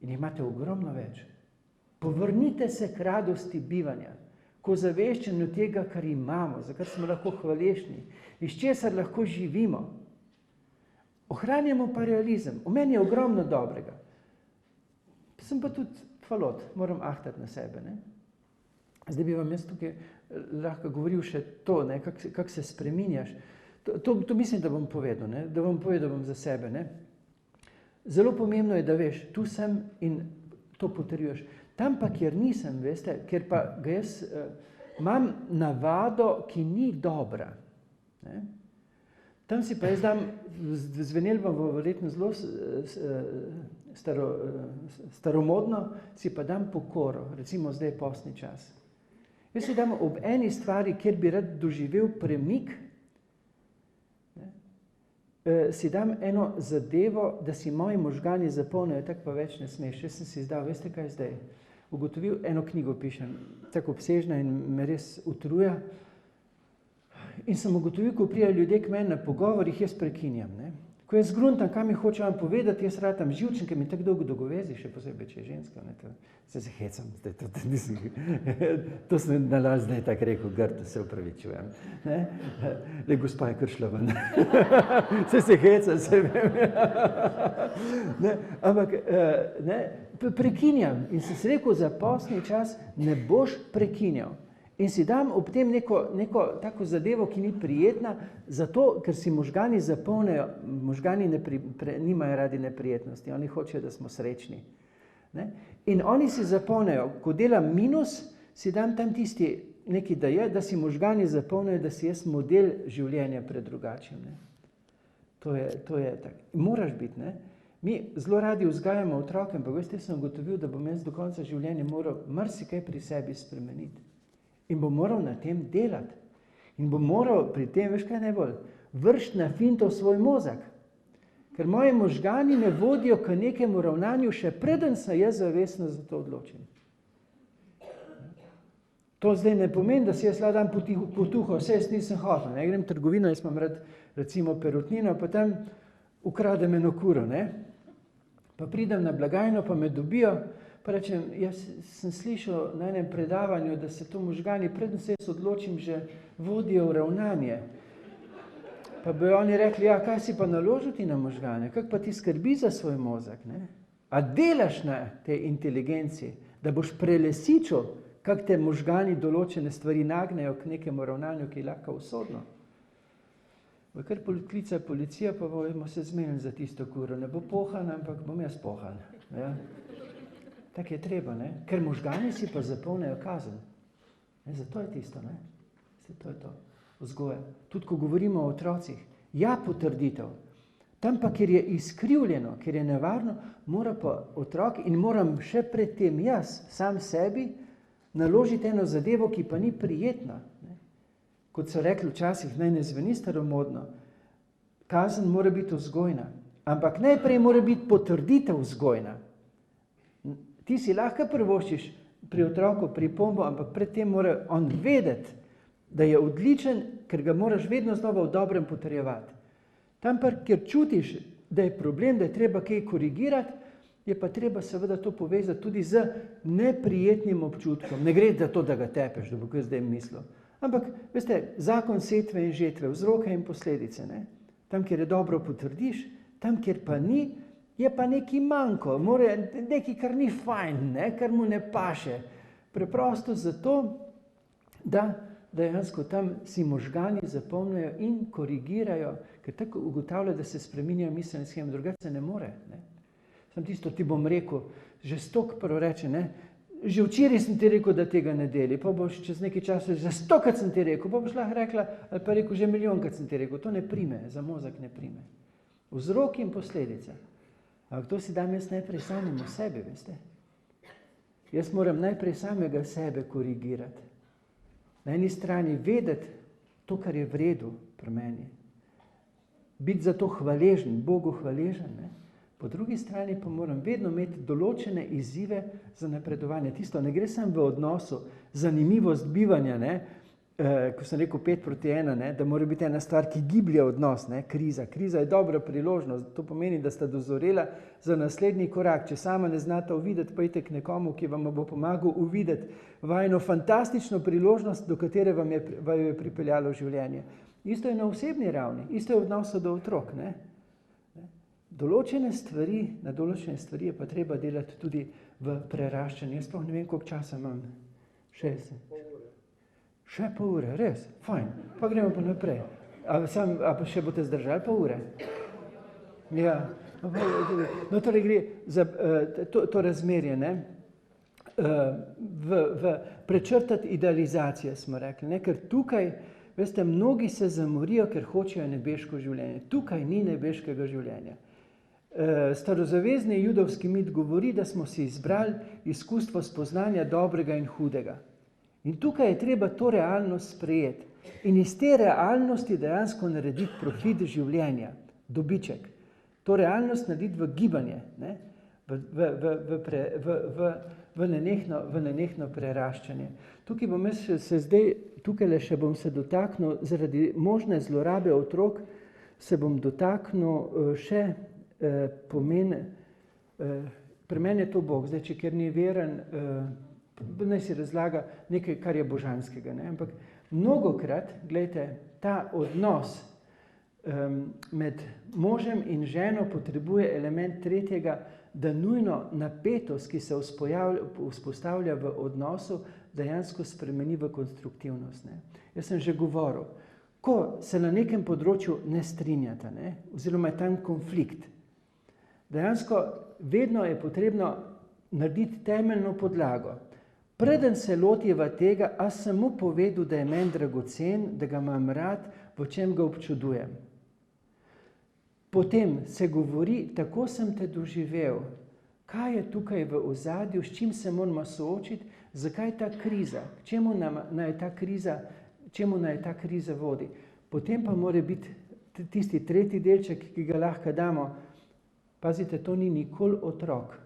[SPEAKER 1] In imate ogromno več. Povrnite se k radosti bivanja, ko zaveščenju tega, kar imamo, za kar smo lahko hvaležni, iz česar lahko živimo. Ohranjamo pa realizem. V meni je ogromno dobrega. Sem pa tudi falot, moram ahtati na sebe, ne? Zdaj bi vam jaz tukaj lahko govoril še to, ne, kak se spreminjaš. To mislim, da bom povedal, ne, da bom povedal za sebe, ne. Zelo pomembno je, da veš, tu sem in to potrjuješ. Tam pa, kjer nisem, veste, ker pa ga jaz imam navado, ki ni dobra, ne. Tam si pa jaz dam, zvenel vam verjetno zelo staromodno, si pa dam pokoro, recimo zdaj je postni čas. Jaz si dam ob eni stvari, kjer bi rad doživel premik, si dam eno zadevo, da si moji možgani zapolnijo, tako pa več ne smeš. Jaz sem si izdal, veste kaj zdaj? Ugotovil, eno knjigo pišem, tako obsežna in me res utruja. In sem ugotovil, ko prijajo ljudje k meni na pogovorih, jaz prekinjam, ne. Ko jaz zgruntam, kaj mi hoče vam povedati, jaz ratam živčen, ker mi tako dolgo dogovezi, še posebej, če je ženska, ne, se hecam, to sem nalaz zdaj tako rekel, grdo se upravičujem, ne, da gospa je kar šla ven, se hecam, se vem, ne, ampak, ne, prekinjam in sem se rekel, za postni čas ne boš prekinjal. In si dam ob tem neko tako zadevo, ki ni prijetna, zato, ker si možgani zapolnejo, možgani nimajo radi neprijetnosti, oni hočejo, da smo srečni. Ne? In oni si zapolnejo, ko delam minus, si dam tam tisti nekaj, da si možgani zapolnejo, da si jaz model življenja pred drugačnim. Ne? To je tako. Moraš biti, ne? Mi zelo radi vzgajamo otroke, ampak veste, sem ugotovil, da bom jaz do konca življenja moral marsikaj pri sebi spremeniti. In bom moral na tem delati. In bom moral pri tem, veš kaj najbolj, vršiti na finto svoj mozak. Ker moji možgani me vodijo k nekemu ravnanju, še preden se jaz zavestno za to odločim. To zdaj ne pomeni, da si jaz dam potuho, vse jaz nisem hotel. Ne? Grem v trgovino, jaz imam rad recimo perutnino, pa tam ukradem eno kuro, ne? Pa pridem na blagajno, pa me dobijo, Pa rečem, jaz sem slišal na enem predavanju, da se to možgani, predno se jaz odločim, že vodijo v ravnanje. Pa bi oni rekli, ja, kaj si pa naložil ti na možgane, kako pa ti skrbi za svoj mozek, ne? A delaš na tej inteligenci, da boš prelesičil, kako te možgani določene stvari nagnejo k nekemu ravnanju, ki je lahko usodno. V kar klica policija, pa bomo se zmenili za tisto kuro. Ne bo pohan, ampak bom jaz pohan. Ja? Tako je treba, ne? Ker možgani si pa zapolnejo kazen. Ne? Zato je tisto, ne? Zato je to vzgoja. Tudi ko govorimo o otrocih, ja, potrditev. Tam pa, kjer je izkrivljeno, kjer je nevarno, mora pa otrok in moram še pred tem jaz, sam sebi, naložiti eno zadevo, ki pa ni prijetna. Ne? Kot so rekli včasih, naj ne zveni staromodno, kazen mora biti vzgojna, ampak najprej mora biti potrditev vzgojna. Ti si lahko privoščiš pri otroku pripombo, ampak predtem mora on vedeti, da je odličen, ker ga moraš vedno znova v dobrem potrjevati. Tam pa, kjer čutiš, da je problem, da je treba kaj korigirati, je pa treba seveda to povezati tudi z neprijetnim občutkom. Ne gre za to, da ga tepeš, da bo kaj zdaj mislil. Ampak, veste, zakon setve in žetve, vzroke in posledice. Ne? Tam, kjer je dobro, potrdiš, tam, kjer pa ni, je pa neki manjko, nekaj, kar ni fajn, ne? Kar mu ne paše. Preprosto zato, da dejansko tam si možgani zapomnijo in korigirajo, ker tako ugotavljajo, da se spreminjajo miselne sheme, drugače se ne more. Ne? Sam tisto ti bom rekel, že stok prvo reče, ne? Že včeraj sem ti rekel, da tega ne deli, pa boš čez nekaj časa, že 100-krat sem ti rekel, pa boš lahko rekla, ali pa rekel, že milijonkrat sem ti rekel, to ne prime, za mozek ne prime. Vzrok in posledica. Ampak to si dam jaz najprej samemu sebi, veste. Jaz moram najprej samega sebe korigirati. Na eni strani vedeti to, kar je v redu pri meni. Biti za to hvaležen, Bogu hvaležen, ne? Po drugi strani pa moram vedno imeti določene izzive za napredovanje. Tisto ne gre samo v odnosu, zanimivost bivanja, ne? Ko sem rekel 5:1, ne? Da mora biti ena stvar, ki giblje odnos, ne? Kriza. Kriza je dobra priložnost, to pomeni, da sta dozorela za naslednji korak. Če sama ne znata uvideti, pojdite k nekomu, ki vam bo pomagal uvideti vajno fantastično priložnost, do katere vaju je pripeljalo življenje. Isto je na osebni ravni, isto je v odnosu do otrok, ne? Določene stvari je pa treba delati tudi v preraščanju. Jaz sploh ne vem, koliko časa imam. 60. Še pol ure, res? Fajn. Pa gremo pa naprej. A pa še boste zdržali pol ure? Ja. No, torej gre za to razmerje, ne? Prečrtati idealizacije, smo rekli, ne? Ker tukaj, veste, mnogi se zamorijo, ker hočejo nebeško življenje. Tukaj ni nebeškega življenja. Starozavezni judovski mit govori, da smo si izbrali izkustvo spoznanja dobrega in hudega. In tukaj je treba to realnost sprejeti. In iz te realnosti dejansko narediti profit življenja, dobiček. To realnost narediti v gibanje, ne? V nenehno preraščanje. Tukaj bom še bom se dotaknil, zaradi možne zlorabe otrok, se bom dotaknil še pomen, pri meni je to Bog, zdaj, če ker ni veren, naj si razlaga nekaj, kar je božanskega, ne? Ampak mnogokrat, gledajte, ta odnos med možem in ženo potrebuje element tretjega, da nujno napetost, ki se vzpostavlja v odnosu, dejansko spremeni v konstruktivnost, ne? Jaz sem že govoril, ko se na nekem področju ne strinjata, ne? Oziroma je tam konflikt, dejansko vedno je potrebno narediti temeljno podlago. Preden se lotiva tega, a sem mu povedal, da je meni dragocen, da ga imam rad, v čem ga občudujem. Potem se govori, tako sem te doživel, kaj je tukaj v ozadju, s čim se moramo soočiti, zakaj ta kriza, čemu naj ta kriza vodi. Potem pa mora biti tisti tretji delček, ki ga lahko damo. Pazite, to ni nikoli otrok,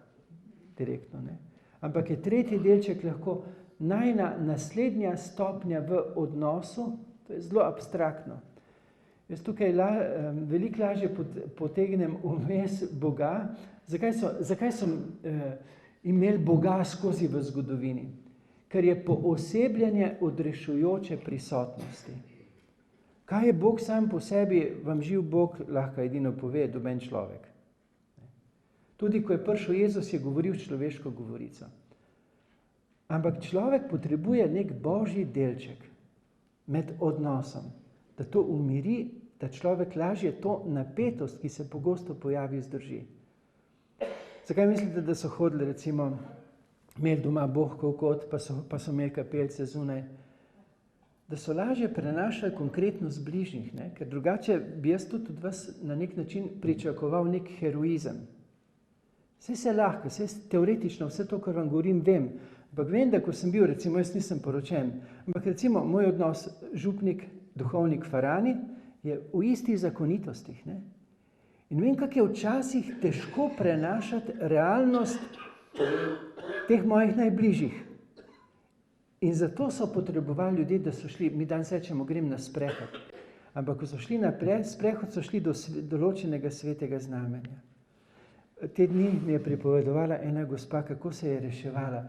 [SPEAKER 1] direktno, ne? Ampak je tretji delček lahko najna naslednja stopnja v odnosu, to je zelo abstraktno. Jaz tukaj veliko lažje potegnem vmes Boga. Zakaj sem imeli Boga skozi v zgodovini, ker je poosebljanje odrešujoče prisotnosti. Kaj je Bog sam po sebi, vam živ Bog lahko edino pove, noben človek. Tudi ko je prišel Jezus, je govoril človeško govorico. Ampak človek potrebuje nek božji delček med odnosom, da to umiri, da človek lažje to napetost, ki se pogosto pojavi, zdrži. Zakaj mislite, da so hodili, recimo, imeli doma bohkov kot, pa so imeli kapelce zunaj? Da so lažje prenašali konkretnost bližnjih, ne? Ker drugače bi jaz tudi od vas na nek način pričakoval nek heroizem. Vse se lahko, teoretično vse to, kar vam govorim, vem. Ampak vem, da ko sem bil, recimo, jaz nisem poročen, ampak recimo moj odnos župnik, duhovnik Farani je v istih zakonitostih, ne? In vem, kako je včasih težko prenašati realnost teh mojih najbližjih. In zato so potrebovali ljudje, da so šli, mi danes rečemo, grem na sprehod. Ampak ko so šli na sprehod, so šli do določenega svetega znamenja. Te dni mi je pripovedovala ena gospa, kako se je reševala.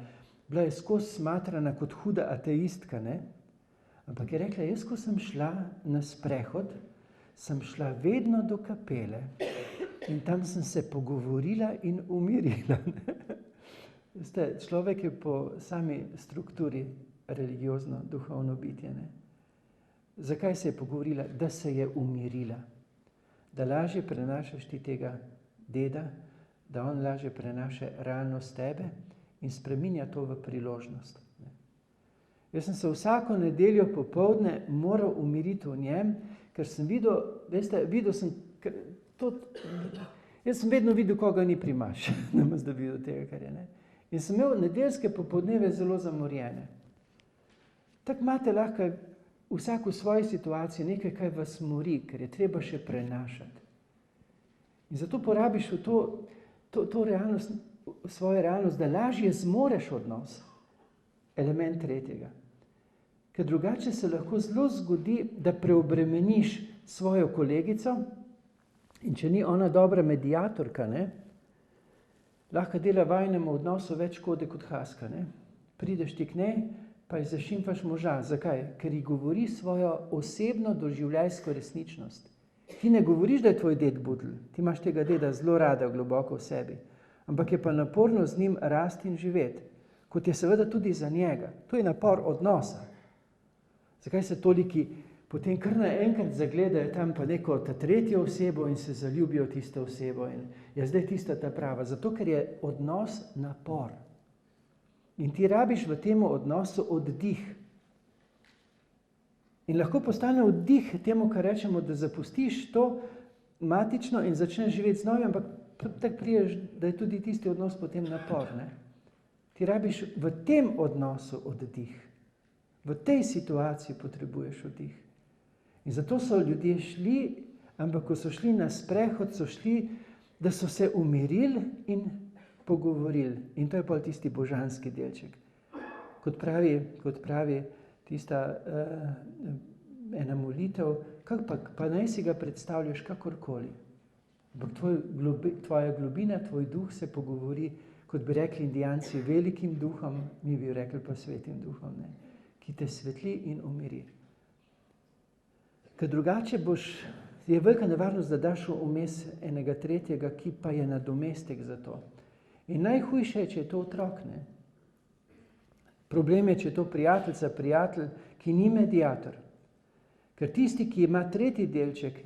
[SPEAKER 1] Bila je skozi smatrana kot huda ateistka, ne? Ampak je rekla, jaz, ko sem šla na sprehod, sem šla vedno do kapele in tam sem se pogovorila in umirila. Veste, človek je po sami strukturi religiozno, duhovno bitje, ne? Zakaj se je pogovorila? Da se je umirila. Da lažje prenašaš ti tega deda, da on lažje prenaša realnost tebe in spreminja to v priložnost. Ne? Jaz sem se vsako nedeljo popoldne moral umiriti v njem, ker sem videl, veste, jaz sem vedno videl, koga ni primaš, namesto da bi videl tega, kar je, ne. In sem imel nedeljske popoldneve zelo zamorjene. Tako imate lahko vsak v svoji situaciji nekaj, kaj vas mori, ker je treba še prenašati. In zato porabiš v to realnost, svojo realnost, da lažje zmoreš odnos, element tretjega. Ker drugače se lahko zelo zgodi, da preobremeniš svojo kolegico in če ni ona dobra mediatorka, ne, lahko dela vajnemu odnosu več škode kot haska, ne. Prideš ti k njej, pa ji zašimfaš moža. Zakaj? Ker ji govori svojo osebno doživljajsko resničnost. Ti ne govoriš, da je tvoj ded budl, ti imaš tega deda zelo rada globoko v sebi, ampak je pa naporno z njim rasti in živeti, kot je seveda tudi za njega. To je napor odnosa. Zakaj se toliki potem kar naenkrat zagledajo tam pa neko ta tretjo osebo in se zaljubijo tisto osebo in je zdaj tista ta prava? Zato, ker je odnos napor. In ti rabiš v tem odnosu oddih. In lahko postane oddih temu, kar rečemo, da zapustiš to matično in začneš živeti z novim, ampak tako priješ, da je tudi tisti odnos potem napor, ne? Ti rabiš v tem odnosu oddih. V tej situaciji potrebuješ oddih. In zato so ljudje šli, ampak ko so šli na sprehod, so šli, da so se umirili in pogovorili. In to je pa tisti božanski delček. Kot pravi tista ena molitev, pa naj si ga predstavljaš kakorkoli. Tvoja globina, tvoj duh se pogovori, kot bi rekli Indijanci, velikim duhom, mi bi rekli pa svetim duhom, ne? Ki te svetli in umiri. Ker drugače je velika nevarnost, da daš vmes enega tretjega, ki pa je nadomestek za to. In najhujše je, če je to otrok, ne? Problem je, če je to prijatelj, ki ni mediator. Ker tisti, ki ima tretji delček,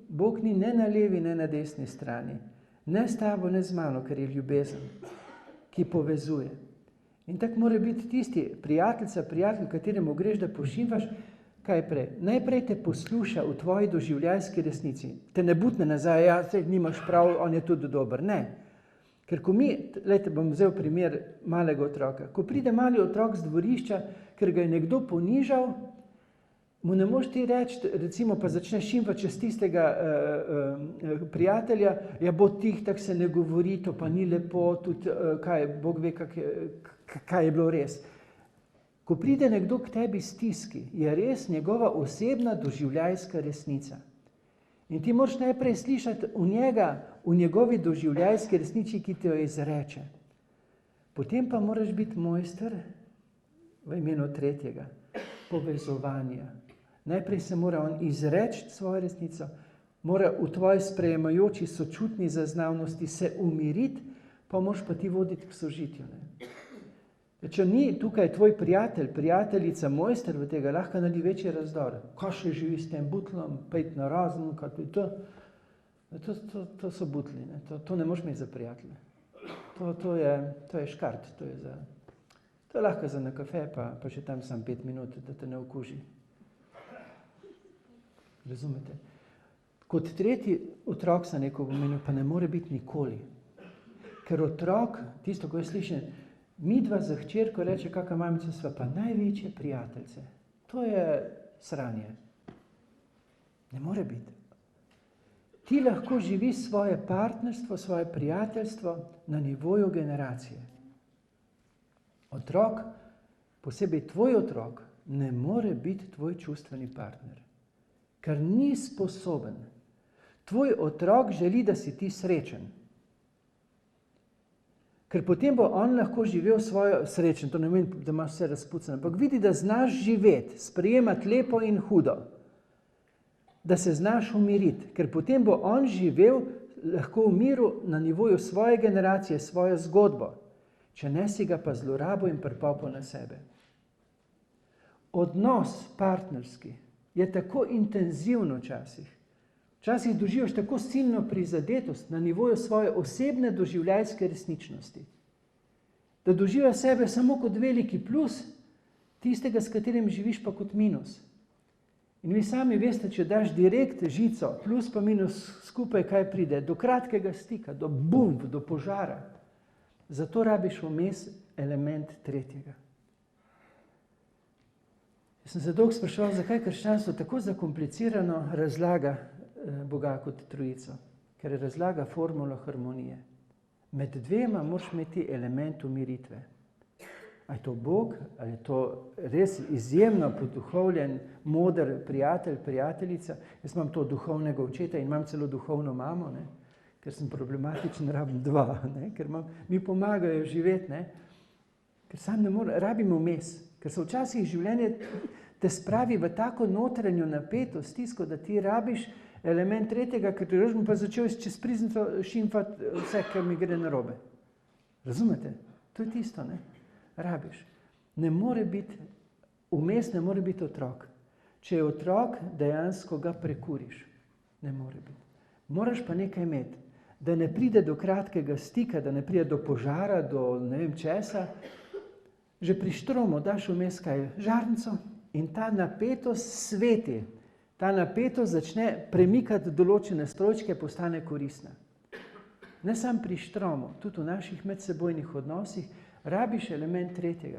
[SPEAKER 1] Bog ni ne na levi, ne na desni strani. Ne s tabo, ne z mano, ker je ljubezen, ki povezuje. In tako mora biti tisti prijatelj, kateremu greš, da pošivaš, kaj prej. Najprej te posluša v tvoji doživljajski resnici. Te ne butne nazaj, ja, zdaj nimaš prav, on je tudi dober. Ne. Ker ko bom vzel primer malega otroka. Ko pride mali otrok z dvorišča, ker ga je nekdo ponižal, mu ne moš ti reči, recimo pa začneš šimfati čez tistega prijatelja, ja bo tih, tako se ne govori, to pa ni lepo, tudi Bog ve, kaj je bilo res. Ko pride nekdo k tebi stiski, je res njegova osebna doživljajska resnica. In ti moraš najprej slišati v njegovi doživljajski resnici, ki te jo izreče. Potem pa moraš biti mojster v imenu tretjega, povezovanja. Najprej se mora on izreči svojo resnico, mora v tvoji sprejemajoči sočutni zaznavnosti se umiriti, pa moraš pa ti voditi k sožitju. Ne? Če ni tukaj tvoj prijatelj, prijateljica, mojster v tega, lahko naredi večji razdor. Ko še živi s tem butlom, pejt na razen, to so butli, ne? To ne moraš imeti za prijatelje. To je škart, to je lahko za na kafe, pa še tam sam 5 minut, da te ne okuži. Razumete? Kot tretji otrok sem nekaj omenil, pa ne more biti nikoli. Ker otrok, tisto, ko jaz slišim, midva za hčerko reče, kakšna mamica sva, pa največje prijateljce. To je sranje. Ne more biti. Ti lahko živi svoje partnerstvo, svoje prijateljstvo na nivoju generacije. Otrok, posebej tvoj otrok, ne more biti tvoj čustveni partner, ker ni sposoben. Tvoj otrok želi, da si ti srečen. Ker potem bo on lahko živel svojo srečen, to ne vem, da imaš vse razpucano, ampak vidi, da znaš živeti, sprejemati lepo in hudo, da se znaš umiriti, ker potem bo on živel lahko v miru na nivoju svoje generacije, svojo zgodbo, če ne si ga pa zlorabo in pripopil na sebe. Odnos partnerski je tako intenzivno včasih. Včasih doživiš tako silno prizadetost na nivoju svoje osebne doživljajske resničnosti, da doživljaš sebe samo kot veliki plus, tistega, s katerim živiš pa kot minus. In vi sami veste, če daš direkt žico, plus pa minus skupaj, kaj pride, do kratkega stika, do bumb, do požara. Zato rabiš vmes element tretjega. Jaz sem se dolgo spraševal, zakaj krščanstvo tako zakomplicirano razlaga Boga kot trojico, ker razlaga formulo harmonije. Med dvema moraš imeti element umiritve. A je to Bog, ali je to res izjemno poduhovljen, moder prijatelj, prijateljica. Jaz imam to duhovnega očeta in imam celo duhovno mamo, ne? Ker sem problematičen, rabim dva, ne? Ker mi pomagajo živeti, ne? Ker sam ne morem, rabim vmes, ker so včasih življenje te spravi v tako notranjo napetost, stisko, da ti rabiš element tretjega, ker ti bom pa začel čez priznico šimfati vse, kar mi gre narobe. Razumete? To je tisto, ne? Rabiš. Ne more biti, vmes ne more biti otrok. Če je otrok, dejansko ga prekuriš. Ne more biti. Moraš pa nekaj imeti, da ne pride do kratkega stika, da ne pride do požara, do ne vem česa. Že pri štromu daš vmes kaj žarnico in ta napetost sveti. Ta napetost začne premikati določene strojčke, postane koristna. Ne samo pri štromu, tudi v naših medsebojnih odnosih rabiš element tretjega.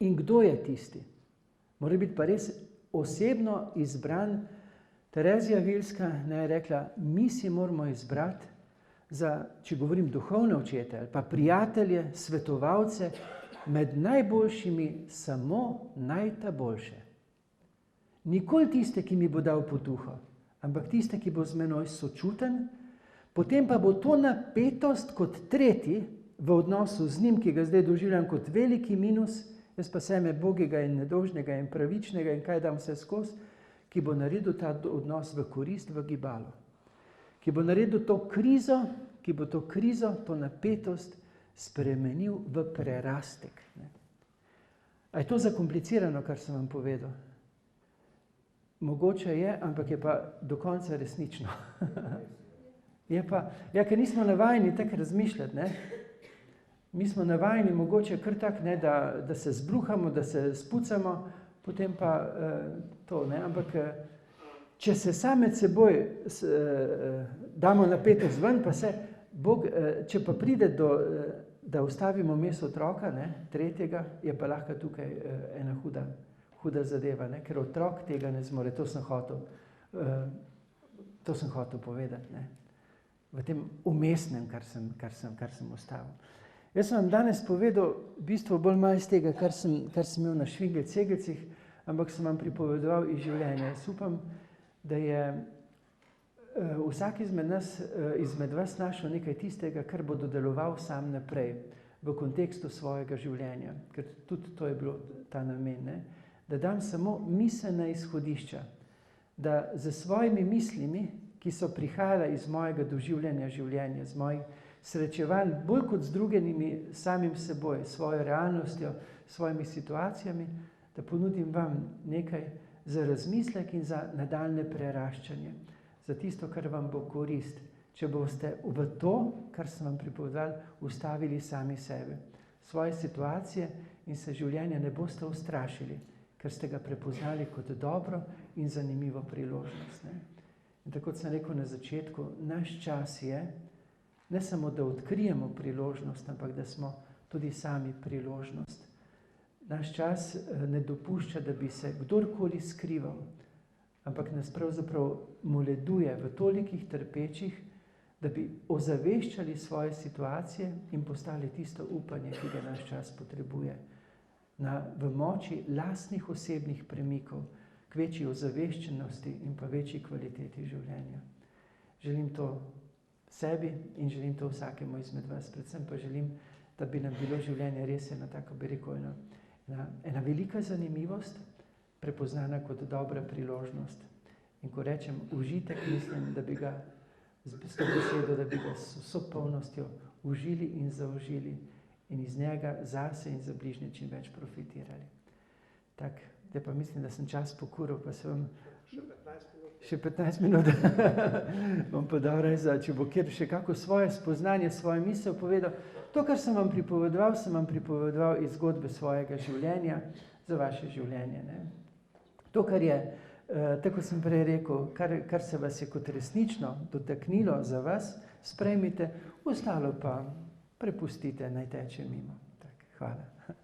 [SPEAKER 1] In kdo je tisti? Mora biti pa res osebno izbran. Terezija Vilska je rekla, mi si moramo izbrati za, če govorim duhovne očete ali pa prijatelje, svetovalce, med najboljšimi samo najta boljše. Nikoli tiste, ki mi bo dal potuho, ampak tiste, ki bo z menoj sočuten, potem pa bo to napetost kot tretji v odnosu z njim, ki ga zdaj doživljam kot veliki minus, jaz pa seme bogega in nedolžnega in pravičnega in kaj dam vse skozi, ki bo naredil ta odnos v korist, v gibalo. Ki bo naredil to krizo, to napetost spremenil v prerastek. A je to zakomplicirano, kar sem vam povedal? Mogoče je, ampak je pa do konca resnično. Je pa, ja, ker nismo navajeni tako razmišljati, ne? Mi smo navajeni mogoče kar tak, ne, da se zbruhamo, da se spucamo, potem pa to, ne, ampak če se sami med seboj damo napetost ven, pa se Bog, če pa pride do, da ustavimo mes otroka, ne, tretjega, je pa lahko tukaj ena huda zadeva, ne, ker otrok tega ne zmore, to sem hotel povedati, ne, v tem umestnem, kar sem ustavil. Jaz sem vam danes povedal v bistvu bolj malo iz tega, kar sem imel na švingel-cegelcih, ampak sem vam pripovedoval iz življenja. Jaz upam, da je vsak izmed vas našel nekaj tistega, kar bo dodeloval sam naprej. v kontekstu svojega življenja, ker tudi to je bilo ta namen, ne? Da dam samo miselna izhodišča, da z svojimi mislimi, ki so prihajale iz mojega doživljanja življenja, z mojih srečevanj, bolj kot z drugimi, samim seboj, svojo realnostjo, svojimi situacijami, da ponudim vam nekaj za razmislek in za nadaljne preraščanje, za tisto, kar vam bo korist, če boste v to, kar sem vam pripovedal, ustavili sami sebe, svoje situacije in se življenja ne boste ustrašili, ker ste ga prepoznali kot dobro in zanimivo priložnost. Ne? In tako kot sem rekel na začetku, naš čas je, ne samo da odkrijemo priložnost, ampak da smo tudi sami priložnost. Naš čas ne dopušča, da bi se kdorkoli skrival, ampak nas pravzaprav moleduje v tolikih trpečih, da bi ozaveščali svoje situacije in postali tisto upanje, ki ga naš čas potrebuje. V moči lastnih osebnih premikov, k večji ozaveščenosti in pa večji kvaliteti življenja. Želim to sebi in želim to vsakemu izmed vas. Predvsem pa želim, da bi nam bilo življenje res ena tako, bi rekel, ena velika zanimivost, prepoznana kot dobra priložnost. In ko rečem užitek, mislim, da bi ga s to besedo, da bi ga s vso polnostjo užili in zaužili in iz njega zase in za bližnje čim več profitirali. Tak, zdaj pa mislim, da sem čas pokuril, pa se vam... Še 15 minut. Bom pa dal res, če bo kjer še kako svoje spoznanje, svoje misel povedal. To, kar sem vam pripovedoval iz zgodbe svojega življenja za vaše življenje. Ne? To, kar je, tako sem prej rekel, kar se vas je kot resnično dotaknilo za vas, sprejmite, ostalo pa prepustite, naj teče mimo. Tak, hvala.